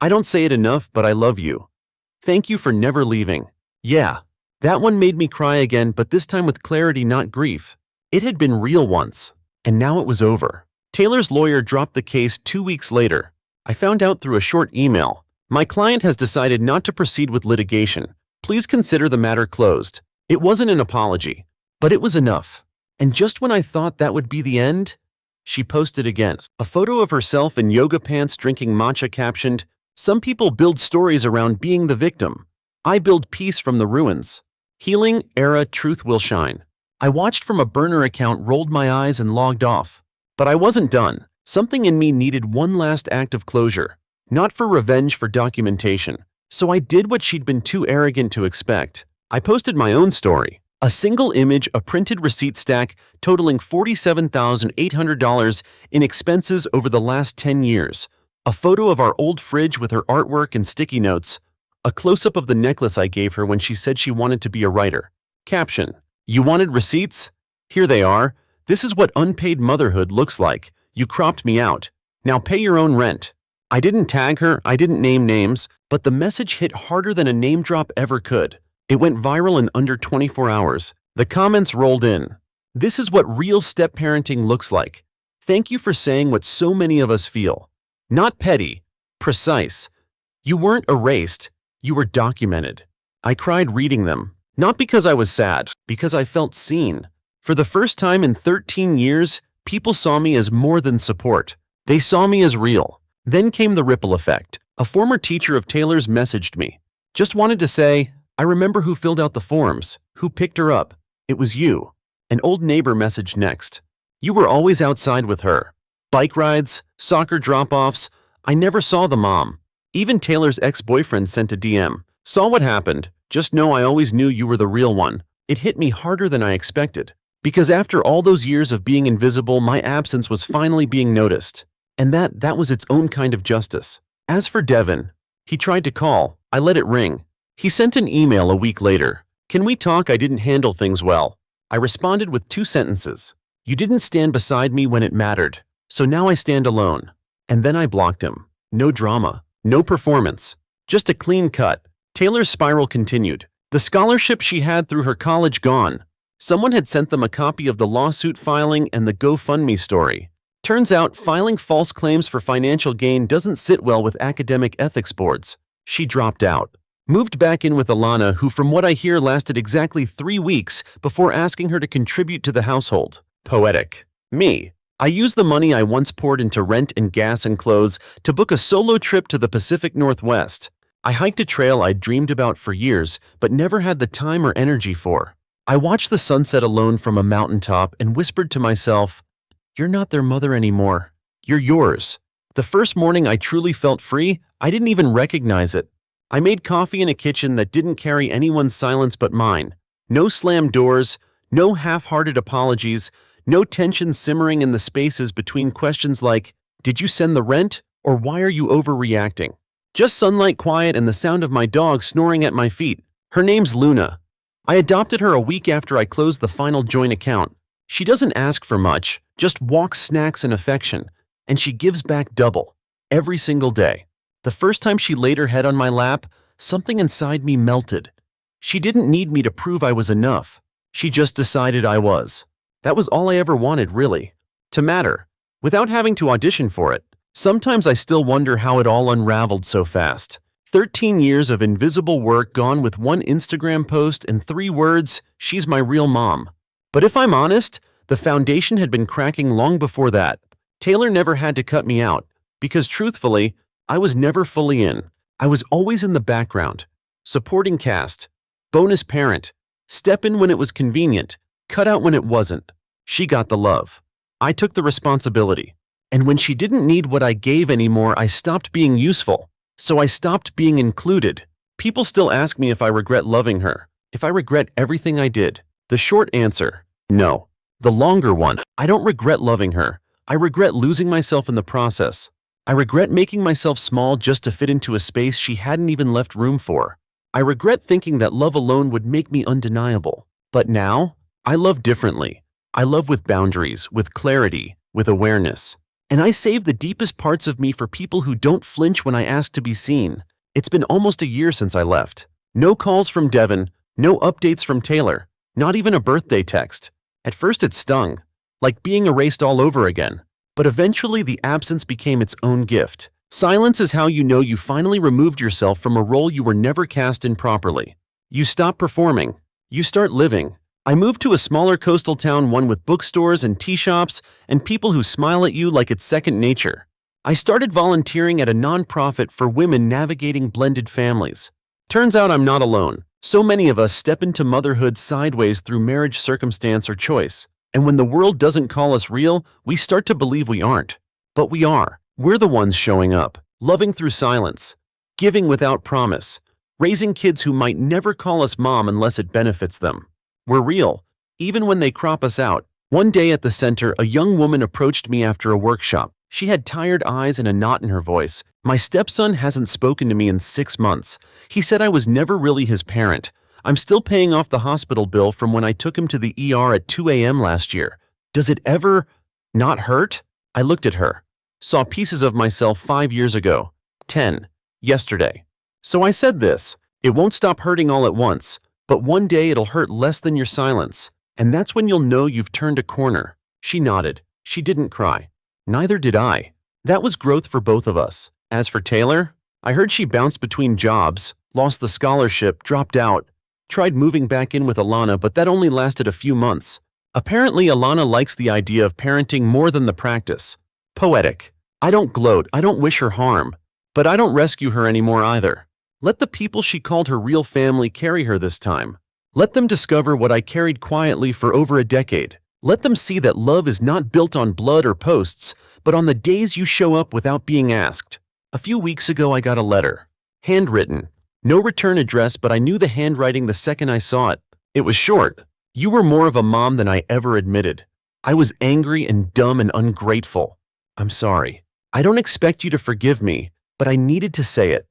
I don't say it enough, but I love you. Thank you for never leaving." Yeah, that one made me cry again, but this time with clarity, not grief. It had been real once, and now it was over. Taylor's lawyer dropped the case 2 weeks later. I found out through a short email. "My client has decided not to proceed with litigation. Please consider the matter closed." It wasn't an apology, but it was enough. And just when I thought that would be the end, she posted again. A photo of herself in yoga pants drinking matcha captioned, "Some people build stories around being the victim. I build peace from the ruins. Healing, era, truth will shine." I watched from a burner account, rolled my eyes, and logged off. But I wasn't done. Something in me needed one last act of closure. Not for revenge, for documentation. So I did what she'd been too arrogant to expect. I posted my own story. A single image, a printed receipt stack totaling $47,800 in expenses over the last 10 years. A photo of our old fridge with her artwork and sticky notes. A close-up of the necklace I gave her when she said she wanted to be a writer. Caption: You wanted receipts? Here they are. This is what unpaid motherhood looks like. You cropped me out. Now pay your own rent. I didn't tag her, I didn't name names, but the message hit harder than a name drop ever could. It went viral in under 24 hours. The comments rolled in. This is what real step-parenting looks like. Thank you for saying what so many of us feel. Not petty, precise. You weren't erased, you were documented. I cried reading them, not because I was sad, because I felt seen. For the first time in 13 years, people saw me as more than support. They saw me as real. Then came the ripple effect. A former teacher of Taylor's messaged me. Just wanted to say, I remember who filled out the forms, who picked her up. It was you. An old neighbor messaged next. You were always outside with her. Bike rides, soccer drop-offs. I never saw the mom. Even Taylor's ex-boyfriend sent a DM. Saw what happened. Just know I always knew you were the real one. It hit me harder than I expected. Because after all those years of being invisible, my absence was finally being noticed. And that was its own kind of justice. As for Devin, he tried to call. I let it ring. He sent an email a week later. Can we talk? I didn't handle things well. I responded with 2 sentences. You didn't stand beside me when it mattered, so now I stand alone. And then I blocked him. No drama, no performance, just a clean cut. Taylor's spiral continued. The scholarship she had through her college gone. Someone had sent them a copy of the lawsuit filing and the GoFundMe story. Turns out filing false claims for financial gain doesn't sit well with academic ethics boards. She dropped out. Moved back in with Alana, who from what I hear lasted exactly 3 weeks before asking her to contribute to the household. Poetic. Me. I used the money I once poured into rent and gas and clothes to book a solo trip to the Pacific Northwest. I hiked a trail I'd dreamed about for years, but never had the time or energy for. I watched the sunset alone from a mountaintop and whispered to myself, you're not their mother anymore. You're yours. The first morning I truly felt free, I didn't even recognize it. I made coffee in a kitchen that didn't carry anyone's silence but mine. No slammed doors, no half-hearted apologies, no tension simmering in the spaces between questions like, did you send the rent? Or why are you overreacting? Just sunlight, quiet, and the sound of my dog snoring at my feet. Her name's Luna. I adopted her a week after I closed the final joint account. She doesn't ask for much, just walks, snacks, and affection, and she gives back double, every single day. The first time she laid her head on my lap, something inside me melted. She didn't need me to prove I was enough. She just decided I was. That was all I ever wanted, really. To matter, without having to audition for it. Sometimes I still wonder how it all unraveled so fast. 13 years of invisible work gone with 1 Instagram post and 3 words, she's my real mom. But if I'm honest, the foundation had been cracking long before that. Taylor never had to cut me out, because truthfully, I was never fully in. I was always in the background. Supporting cast, bonus parent, step in when it was convenient, cut out when it wasn't. She got the love. I took the responsibility. And when she didn't need what I gave anymore, I stopped being useful. So I stopped being included. People still ask me if I regret loving her, if I regret everything I did. The short answer, no. The longer one, I don't regret loving her. I regret losing myself in the process. I regret making myself small just to fit into a space she hadn't even left room for. I regret thinking that love alone would make me undeniable. But now, I love differently. I love with boundaries, with clarity, with awareness. And I save the deepest parts of me for people who don't flinch when I ask to be seen. It's been almost a year since I left. No calls from Devin, no updates from Taylor, not even a birthday text. At first it stung, like being erased all over again. But eventually the absence became its own gift. Silence is how you know you finally removed yourself from a role you were never cast in properly. You stop performing. You start living. I moved to a smaller coastal town, one with bookstores and tea shops and people who smile at you like it's second nature. I started volunteering at a nonprofit for women navigating blended families. Turns out I'm not alone. So many of us step into motherhood sideways through marriage, circumstance, or choice. And when the world doesn't call us real, we start to believe we aren't. But we are. We're the ones showing up, loving through silence, giving without promise, raising kids who might never call us mom unless it benefits them. We're real, even when they crop us out. One day at the center, a young woman approached me after a workshop. She had tired eyes and a knot in her voice. My stepson hasn't spoken to me in 6 months. He said I was never really his parent. I'm still paying off the hospital bill from when I took him to the ER at 2 a.m. last year. Does it ever not hurt? I looked at her. Saw pieces of myself 5 years ago. 10. Yesterday. So I said this. It won't stop hurting all at once, but one day it'll hurt less than your silence. And that's when you'll know you've turned a corner. She nodded. She didn't cry. Neither did I. That was growth for both of us. As for Taylor, I heard she bounced between jobs, lost the scholarship, dropped out, tried moving back in with Alana, but that only lasted a few months. Apparently, Alana likes the idea of parenting more than the practice. Poetic. I don't gloat, I don't wish her harm, but I don't rescue her anymore either. Let the people she called her real family carry her this time. Let them discover what I carried quietly for over a decade. Let them see that love is not built on blood or posts, but on the days you show up without being asked. A few weeks ago, I got a letter. Handwritten. No return address, but I knew the handwriting the second I saw it. It was short. You were more of a mom than I ever admitted. I was angry and dumb and ungrateful. I'm sorry. I don't expect you to forgive me, but I needed to say it.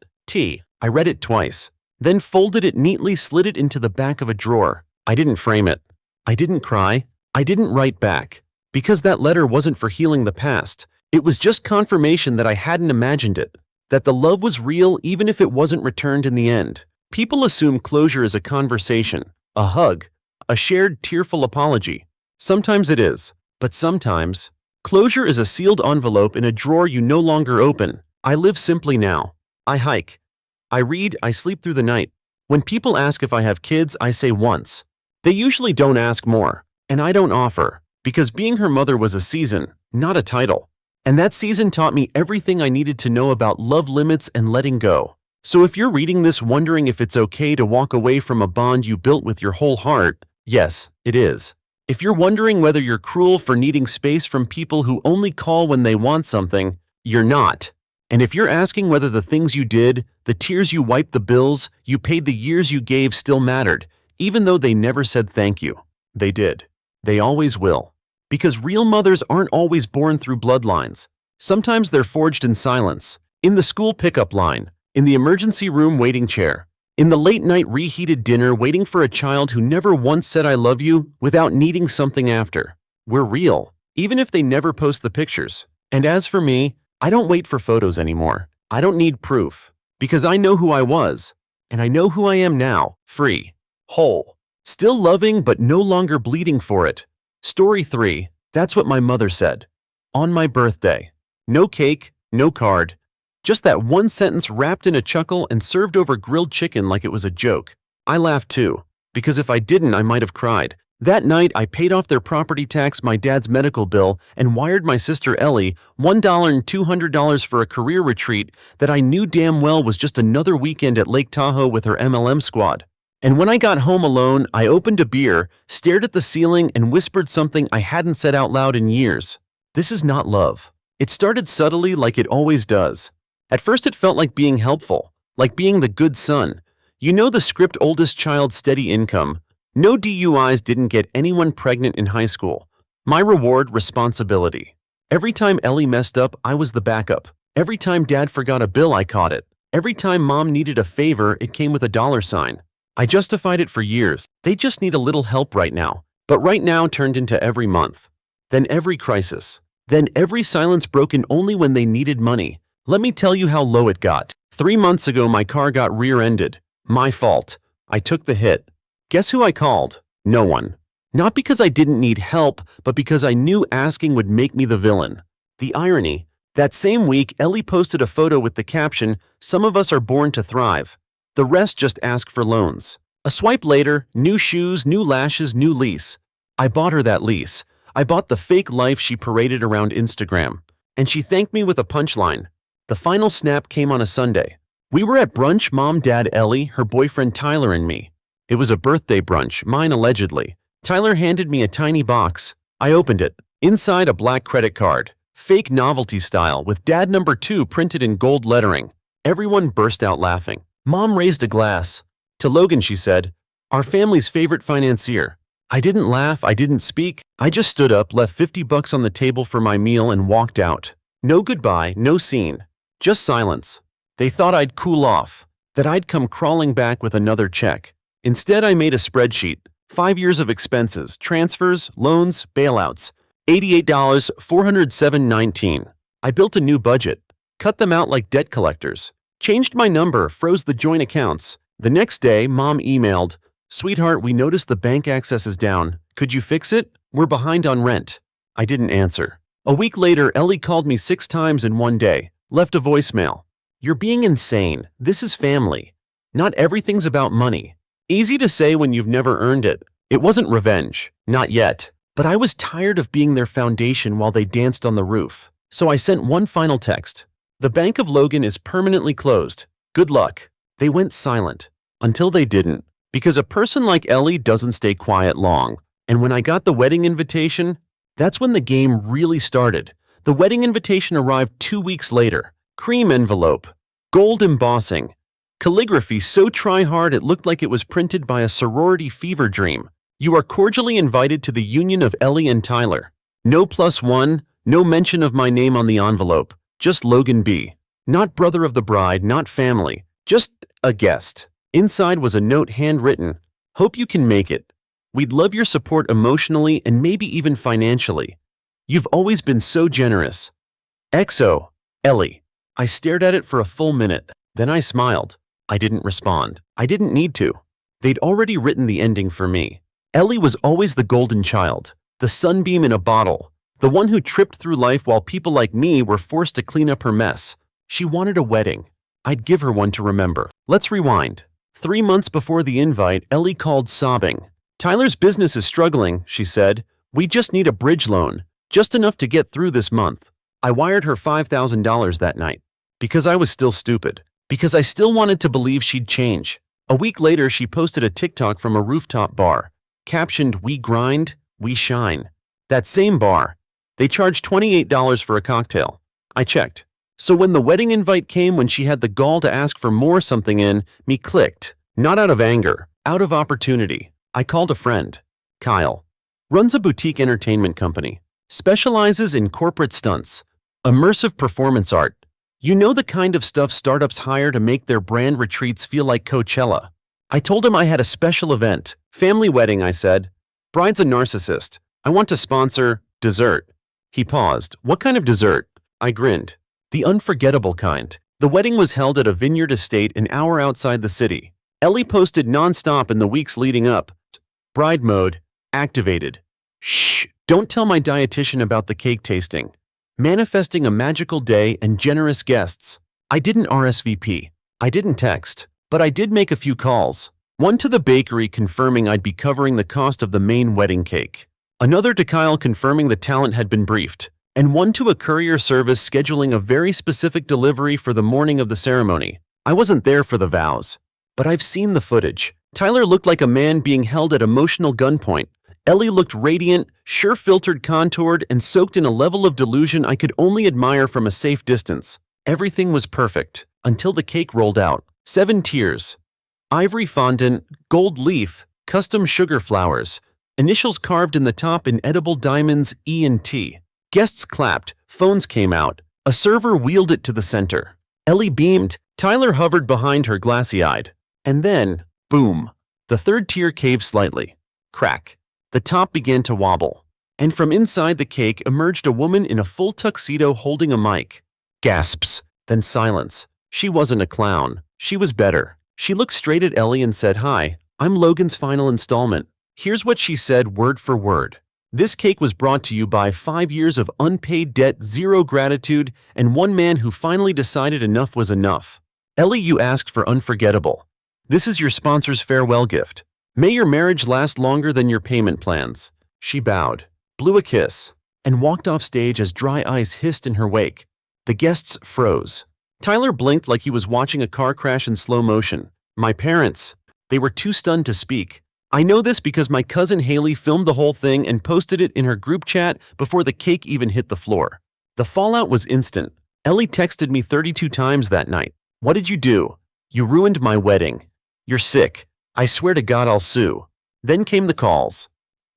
I read it twice, then folded it neatly, slid it into the back of a drawer. I didn't frame it. I didn't cry. I didn't write back. Because that letter wasn't for healing the past. It was just confirmation that I hadn't imagined it. That the love was real even if it wasn't returned in the end. People assume closure is a conversation, a hug, a shared tearful apology. Sometimes it is, but sometimes, closure is a sealed envelope in a drawer you no longer open. I live simply now. I hike. I read, I sleep through the night. When people ask if I have kids, I say once. They usually don't ask more, and I don't offer, because being her mother was a season, not a title. And that season taught me everything I needed to know about love limits and letting go. So if you're reading this wondering if it's okay to walk away from a bond you built with your whole heart, yes, it is. If you're wondering whether you're cruel for needing space from people who only call when they want something, you're not. And if you're asking whether the things you did, the tears you wiped, the bills you paid, the years you gave still mattered, even though they never said thank you, they did. They always will. Because real mothers aren't always born through bloodlines. Sometimes they're forged in silence, in the school pickup line, in the emergency room waiting chair, in the late-night reheated dinner waiting for a child who never once said I love you without needing something after. We're real, even if they never post the pictures. And as for me, I don't wait for photos anymore. I don't need proof, because I know who I was, and I know who I am now, free, whole, still loving but no longer bleeding for it. Story 3, that's what my mother said. On my birthday. No cake, no card. Just that one sentence wrapped in a chuckle and served over grilled chicken like it was a joke. I laughed too, because if I didn't, I might have cried. That night, I paid off their property tax, my dad's medical bill, and wired my sister Ellie $1 and $200 for a career retreat that I knew damn well was just another weekend at Lake Tahoe with her MLM squad. And when I got home alone, I opened a beer, stared at the ceiling, and whispered something I hadn't said out loud in years. This is not love. It started subtly like it always does. At first it felt like being helpful, like being the good son. You know the script, oldest child, steady income. No DUIs, didn't get anyone pregnant in high school. My reward, responsibility. Every time Ellie messed up, I was the backup. Every time dad forgot a bill, I caught it. Every time mom needed a favor, it came with a $sign. I justified it for years. They just need a little help right now. But right now turned into every month. Then every crisis. Then every silence broken only when they needed money. Let me tell you how low it got. 3 months ago, my car got rear-ended. My fault. I took the hit. Guess who I called? No one. Not because I didn't need help, but because I knew asking would make me the villain. The irony. That same week, Ellie posted a photo with the caption, "Some of us are born to thrive. The rest just ask for loans." A swipe later, new shoes, new lashes, new lease. I bought her that lease. I bought the fake life she paraded around Instagram. And she thanked me with a punchline. The final snap came on a Sunday. We were at brunch, mom, dad, Ellie, her boyfriend Tyler, and me. It was a birthday brunch, mine allegedly. Tyler handed me a tiny box. I opened it. Inside, a black credit card. Fake novelty style, with dad number 2 printed in gold lettering. Everyone burst out laughing. Mom raised a glass. To Logan, she said, "Our family's favorite financier." I didn't laugh, I didn't speak. I just stood up, left $50 on the table for my meal, and walked out. No goodbye, no scene. Just silence. They thought I'd cool off, that I'd come crawling back with another check. Instead, I made a spreadsheet. 5 years of expenses, transfers, loans, bailouts. $88, $407.19. I built a new budget. Cut them out like debt collectors. Changed my number, froze the joint accounts. The next day, Mom emailed, "Sweetheart, we noticed the bank access is down. Could you fix it? We're behind on rent." I didn't answer. A week later, Ellie called me 6 times in one day, left a voicemail. "You're being insane. This is family. Not everything's about money." Easy to say when you've never earned it. It wasn't revenge. Not yet. But I was tired of being their foundation while they danced on the roof. So I sent one final text. "The Bank of Logan is permanently closed. Good luck." They went silent. Until they didn't. Because a person like Ellie doesn't stay quiet long. And when I got the wedding invitation, that's when the game really started. The wedding invitation arrived 2 weeks later. Cream envelope. Gold embossing. Calligraphy so try-hard it looked like it was printed by a sorority fever dream. "You are cordially invited to the union of Ellie and Tyler." No +1, no mention of my name on the envelope. Just Logan B. Not brother of the bride, not family. Just a guest. Inside was a note handwritten. "Hope you can make it. We'd love your support emotionally and maybe even financially. You've always been so generous. XO, Ellie." I stared at it for a full minute. Then I smiled. I didn't respond. I didn't need to. They'd already written the ending for me. Ellie was always the golden child, the sunbeam in a bottle, the one who tripped through life while people like me were forced to clean up her mess. She wanted a wedding. I'd give her one to remember. Let's rewind. 3 months before the invite, Ellie called sobbing. "Tyler's business is struggling," she said. "We just need a bridge loan, just enough to get through this month." I wired her $5,000 that night. Because I was still stupid. Because I still wanted to believe she'd change. A week later, she posted a TikTok from a rooftop bar, captioned, "We grind, we shine." That same bar. They charged $28 for a cocktail. I checked. So when the wedding invite came, when she had the gall to ask for more something in, me clicked. Not out of anger, out of opportunity. I called a friend. Kyle. Runs a boutique entertainment company. Specializes in corporate stunts. Immersive performance art. You know the kind of stuff startups hire to make their brand retreats feel like Coachella. I told him I had a special event. Family wedding, I said. Bride's a narcissist. I want to sponsor dessert. He paused. What kind of dessert? I grinned. The unforgettable kind. The wedding was held at a vineyard estate an hour outside the city. Ellie posted nonstop in the weeks leading up. Bride mode. Activated. Shh, don't tell my dietitian about the cake tasting. Manifesting a magical day and generous guests. I didn't RSVP. I didn't text. But I did make a few calls. One to the bakery confirming I'd be covering the cost of the main wedding cake. Another to Kyle confirming the talent had been briefed. And one to a courier service scheduling a very specific delivery for the morning of the ceremony. I wasn't there for the vows. But I've seen the footage. Tyler looked like a man being held at emotional gunpoint. Ellie looked radiant, sure-filtered, contoured, and soaked in a level of delusion I could only admire from a safe distance. Everything was perfect, until the cake rolled out. 7 tiers. Ivory fondant, gold leaf, custom sugar flowers, initials carved in the top in edible diamonds E and T. Guests clapped, phones came out. A server wheeled it to the center. Ellie beamed. Tyler hovered behind her glassy-eyed. And then, boom. The 3rd tier caved slightly. Crack. The top began to wobble. And from inside the cake emerged a woman in a full tuxedo holding a mic. Gasps. Then silence. She wasn't a clown. She was better. She looked straight at Ellie and said, "Hi, I'm Logan's final installment." Here's what she said word for word. "This cake was brought to you by 5 years of unpaid debt, 0 gratitude, and one man who finally decided enough was enough. Ellie, you asked for unforgettable. This is your sponsor's farewell gift. May your marriage last longer than your payment plans." She bowed, blew a kiss, and walked off stage as dry ice hissed in her wake. The guests froze. Tyler blinked like he was watching a car crash in slow motion. My parents. They were too stunned to speak. I know this because my cousin Haley filmed the whole thing and posted it in her group chat before the cake even hit the floor. The fallout was instant. Ellie texted me 32 times that night. "What did you do? You ruined my wedding. You're sick. I swear to God I'll sue." Then came the calls.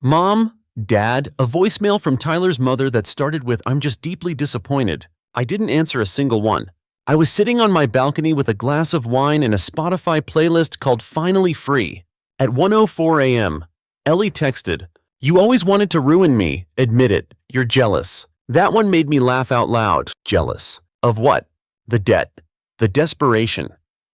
Mom, Dad, a voicemail from Tyler's mother that started with, "I'm just deeply disappointed." I didn't answer a single one. I was sitting on my balcony with a glass of wine and a Spotify playlist called Finally Free. At 1:04 a.m., Ellie texted, "You always wanted to ruin me. Admit it. You're jealous." That one made me laugh out loud. Jealous. Of what? The debt. The desperation.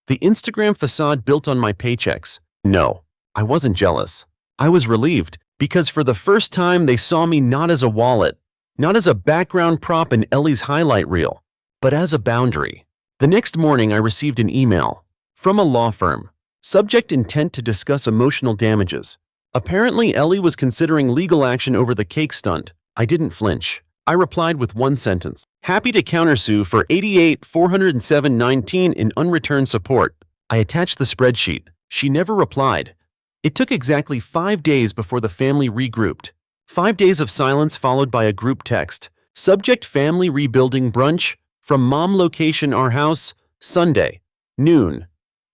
The Instagram facade built on my paychecks. No, I wasn't jealous. I was relieved, because for the first time they saw me not as a wallet, not as a background prop in Ellie's highlight reel, but as a boundary. The next morning I received an email from a law firm. Subject: intent to discuss emotional damages. Apparently Ellie was considering legal action over the cake stunt. I didn't flinch. I replied with one sentence. Happy to countersue for $88,407.19 in unreturned support. I attached the spreadsheet. She never replied. It took exactly 5 days before the family regrouped. 5 days of silence followed by a group text. Subject: family rebuilding brunch. From mom, location our house. Sunday. Noon.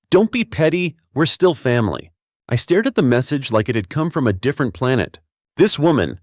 Don't be petty, we're still family. I stared at the message like it had come from a different planet. This woman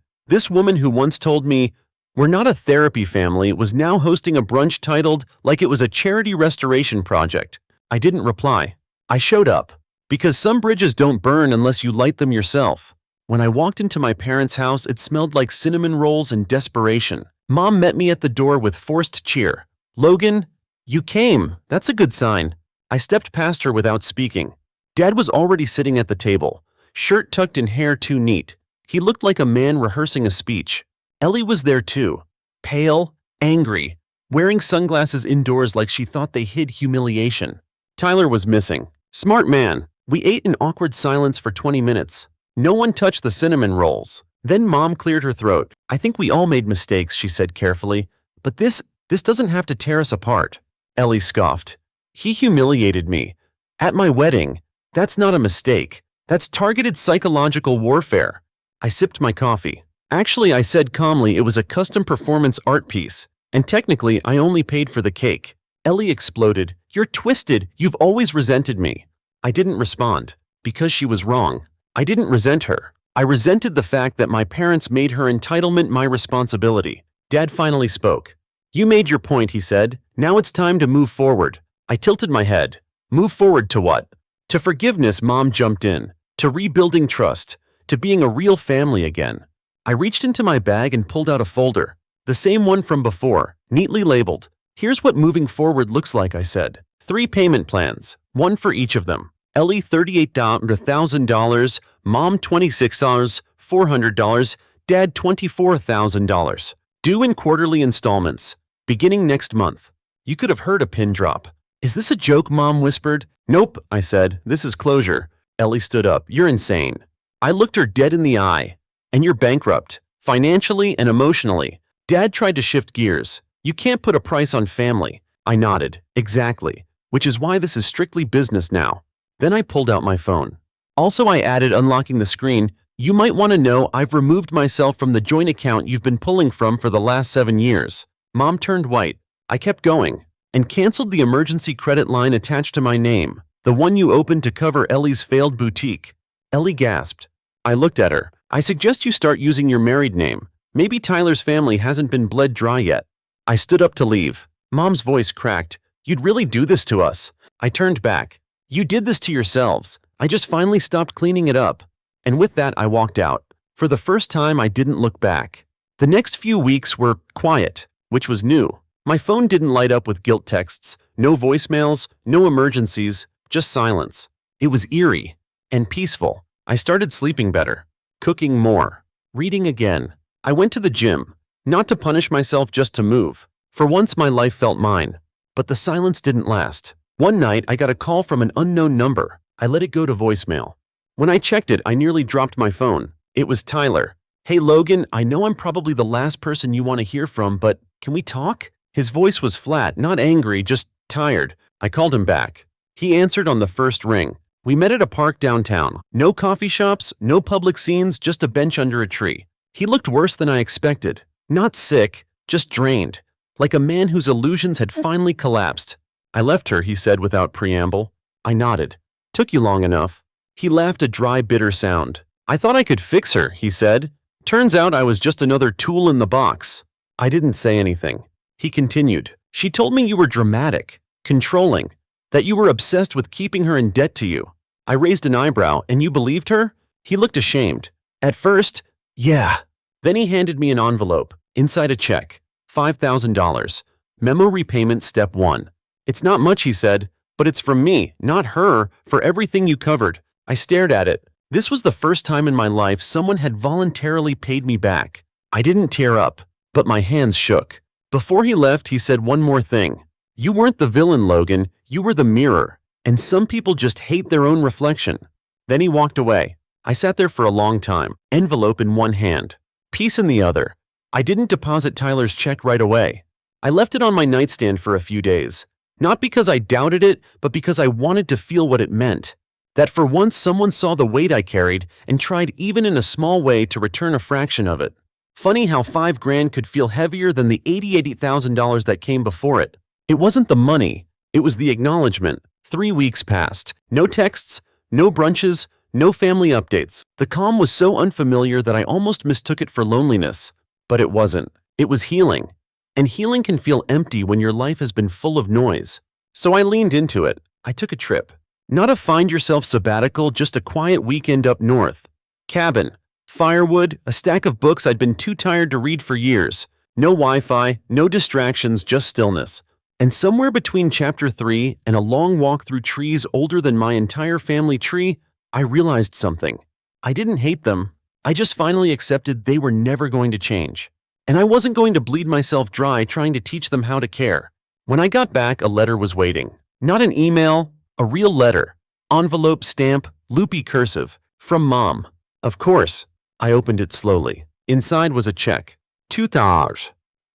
who once told me, "We're not a therapy family," was now hosting a brunch titled like it was a charity restoration project. I didn't reply. I showed up. Because some bridges don't burn unless you light them yourself. When I walked into my parents' house, it smelled like cinnamon rolls and desperation. Mom met me at the door with forced cheer. "Logan, you came. That's a good sign." I stepped past her without speaking. Dad was already sitting at the table, shirt tucked and hair too neat. He looked like a man rehearsing a speech. Ellie was there too, pale, angry, wearing sunglasses indoors like she thought they hid humiliation. Tyler was missing. Smart man. We ate in awkward silence for 20 minutes. No one touched the cinnamon rolls. Then Mom cleared her throat. "I think we all made mistakes," she said carefully. "But this doesn't have to tear us apart." Ellie scoffed. "He humiliated me. At my wedding. That's not a mistake. That's targeted psychological warfare." I sipped my coffee. "Actually," I said calmly, "it was a custom performance art piece. And technically, I only paid for the cake." Ellie exploded. "You're twisted. You've always resented me." I didn't respond. Because she was wrong. I didn't resent her. I resented the fact that my parents made her entitlement my responsibility. Dad finally spoke. "You made your point," he said. "Now it's time to move forward." I tilted my head. Move forward to what? To forgiveness, Mom jumped in. To rebuilding trust. To being a real family again. I reached into my bag and pulled out a folder. The same one from before, neatly labeled. "Here's what moving forward looks like," I said. 3 payment plans, one for each of them. Ellie $38,000, Mom $26,400, Dad $24,000. Due in quarterly installments. Beginning next month. You could have heard a pin drop. "Is this a joke?" Mom whispered. "Nope," I said. "This is closure." Ellie stood up. "You're insane." I looked her dead in the eye. "And you're bankrupt. Financially and emotionally." Dad tried to shift gears. "You can't put a price on family." I nodded. "Exactly. Which is why this is strictly business now." Then I pulled out my phone. Also, I added, unlocking the screen, "You might want to know I've removed myself from the joint account you've been pulling from for the last 7 years. Mom turned white. I kept going. "And canceled the emergency credit line attached to my name, the one you opened to cover Ellie's failed boutique." Ellie gasped. I looked at her. "I suggest you start using your married name. Maybe Tyler's family hasn't been bled dry yet." I stood up to leave. Mom's voice cracked. "You'd really do this to us?" I turned back. "You did this to yourselves. I just finally stopped cleaning it up." And with that, I walked out. For the first time, I didn't look back. The next few weeks were quiet, which was new. My phone didn't light up with guilt texts, no voicemails, no emergencies, just silence. It was eerie and peaceful. I started sleeping better, cooking more, reading again. I went to the gym, not to punish myself, just to move. For once, my life felt mine. But the silence didn't last. One night, I got a call from an unknown number. I let it go to voicemail. When I checked it, I nearly dropped my phone. It was Tyler. "Hey Logan, I know I'm probably the last person you want to hear from, but can we talk?" His voice was flat, not angry, just tired. I called him back. He answered on the first ring. We met at a park downtown. No coffee shops, no public scenes, just a bench under a tree. He looked worse than I expected. Not sick, just drained. Like a man whose illusions had finally collapsed. "I left her," he said without preamble. I nodded. "Took you long enough." He laughed, a dry, bitter sound. "I thought I could fix her," he said. "Turns out I was just another tool in the box." I didn't say anything. He continued. "She told me you were dramatic, controlling, that you were obsessed with keeping her in debt to you. I raised an eyebrow, and you believed her? He looked ashamed. At first, yeah. Then he handed me an envelope. Inside a check. $5,000. Memo repayment step 1. It's not much, he said, but it's from me, not her, for everything you covered. I stared at it. This was the first time in my life someone had voluntarily paid me back. I didn't tear up, but my hands shook. Before he left, he said one more thing. You weren't the villain, Logan. You were the mirror. And some people just hate their own reflection. Then he walked away. I sat there for a long time, envelope in one hand, peace in the other. I didn't deposit Tyler's check right away. I left it on my nightstand for a few days. Not because I doubted it, but because I wanted to feel what it meant. That for once someone saw the weight I carried and tried even in a small way to return a fraction of it. Funny how $5,000 could feel heavier than the $80,000 that came before it. It wasn't the money, it was the acknowledgement. 3 weeks passed. No texts, no brunches, no family updates. The calm was so unfamiliar that I almost mistook it for loneliness. But it wasn't. It was healing. And healing can feel empty when your life has been full of noise. So I leaned into it. I took a trip. Not a find-yourself sabbatical, just a quiet weekend up north. Cabin, firewood, a stack of books I'd been too tired to read for years. No Wi-Fi, no distractions, just stillness. And somewhere between chapter 3 and a long walk through trees older than my entire family tree, I realized something. I didn't hate them. I just finally accepted they were never going to change. And I wasn't going to bleed myself dry trying to teach them how to care. When I got back, a letter was waiting. Not an email, a real letter. Envelope, stamp, loopy cursive. From Mom. Of course. I opened it slowly. Inside was a check. $2.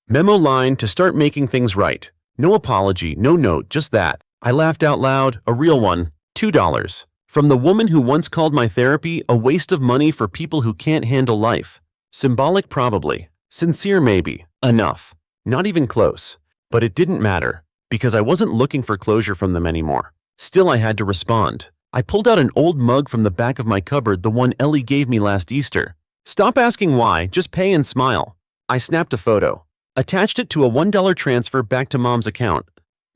Memo line to start making things right. No apology, no note, just that. I laughed out loud, a real one. $2. From the woman who once called my therapy a waste of money for people who can't handle life. Symbolic probably. Sincere maybe. Enough. Not even close. But it didn't matter, because I wasn't looking for closure from them anymore. Still, I had to respond. I pulled out an old mug from the back of my cupboard, the one Ellie gave me last Easter. Stop asking why, just pay and smile. I snapped a photo. Attached it to a $1 transfer back to Mom's account.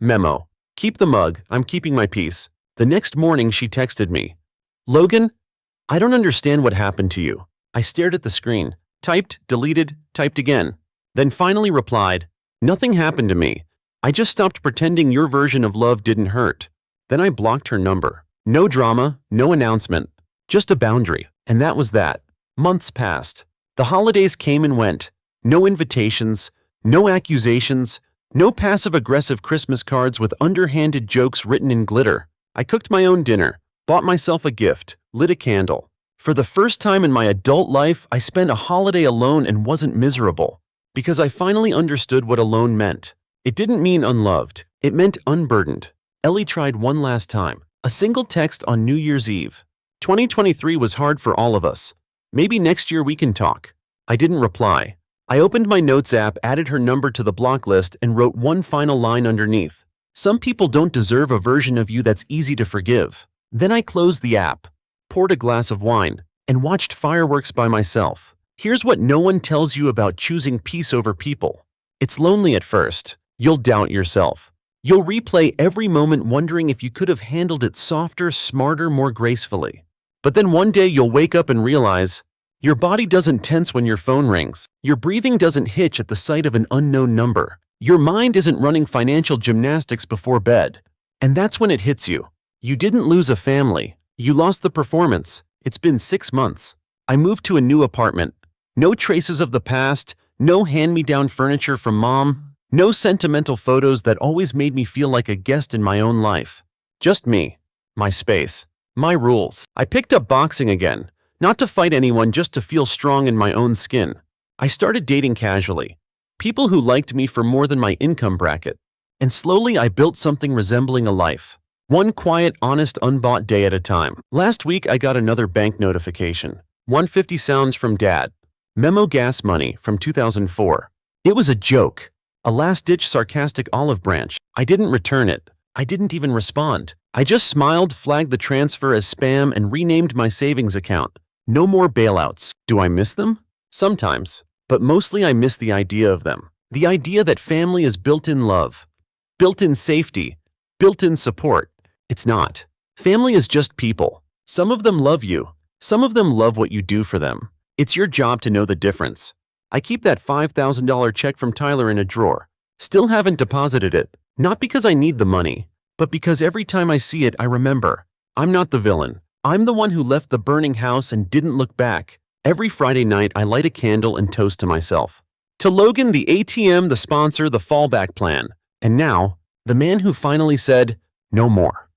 Memo. Keep the mug, I'm keeping my peace. The next morning she texted me. Logan, I don't understand what happened to you. I stared at the screen. Typed, deleted, typed again. Then finally replied, nothing happened to me. I just stopped pretending your version of love didn't hurt. Then I blocked her number. No drama, no announcement. Just a boundary. And that was that. Months passed. The holidays came and went. No invitations, no accusations, no passive-aggressive Christmas cards with underhanded jokes written in glitter. I cooked my own dinner, bought myself a gift, lit a candle. For the first time in my adult life, I spent a holiday alone and wasn't miserable. Because I finally understood what alone meant. It didn't mean unloved. It meant unburdened. Ellie tried one last time. A single text on New Year's Eve. 2023 was hard for all of us. Maybe next year we can talk. I didn't reply. I opened my notes app, added her number to the block list, and wrote one final line underneath. Some people don't deserve a version of you that's easy to forgive. Then I closed the app, poured a glass of wine, and watched fireworks by myself. Here's what no one tells you about choosing peace over people. It's lonely at first. You'll doubt yourself. You'll replay every moment wondering if you could have handled it softer, smarter, more gracefully. But then one day you'll wake up and realize your body doesn't tense when your phone rings. Your breathing doesn't hitch at the sight of an unknown number. Your mind isn't running financial gymnastics before bed. And that's when it hits you. You didn't lose a family. You lost the performance. It's been 6 months. I moved to a new apartment. No traces of the past, no hand-me-down furniture from Mom, no sentimental photos that always made me feel like a guest in my own life. Just me, my space, my rules. I picked up boxing again. Not to fight anyone, just to feel strong in my own skin. I started dating casually. People who liked me for more than my income bracket. And slowly I built something resembling a life. One quiet, honest, unbought day at a time. Last week I got another bank notification. 150 sounds from Dad. Memo gas money from 2004. It was a joke. A last-ditch sarcastic olive branch. I didn't return it. I didn't even respond. I just smiled, flagged the transfer as spam, and renamed my savings account. No more bailouts. Do I miss them? Sometimes. But mostly I miss the idea of them. The idea that family is built-in love, built-in safety, built-in support. It's not. Family is just people. Some of them love you. Some of them love what you do for them. It's your job to know the difference. I keep that $5,000 check from Tyler in a drawer. Still haven't deposited it. Not because I need the money, but because every time I see it, I remember. I'm not the villain. I'm the one who left the burning house and didn't look back. Every Friday night, I light a candle and toast to myself. To Logan, the ATM, the sponsor, the fallback plan. And now, the man who finally said, no more.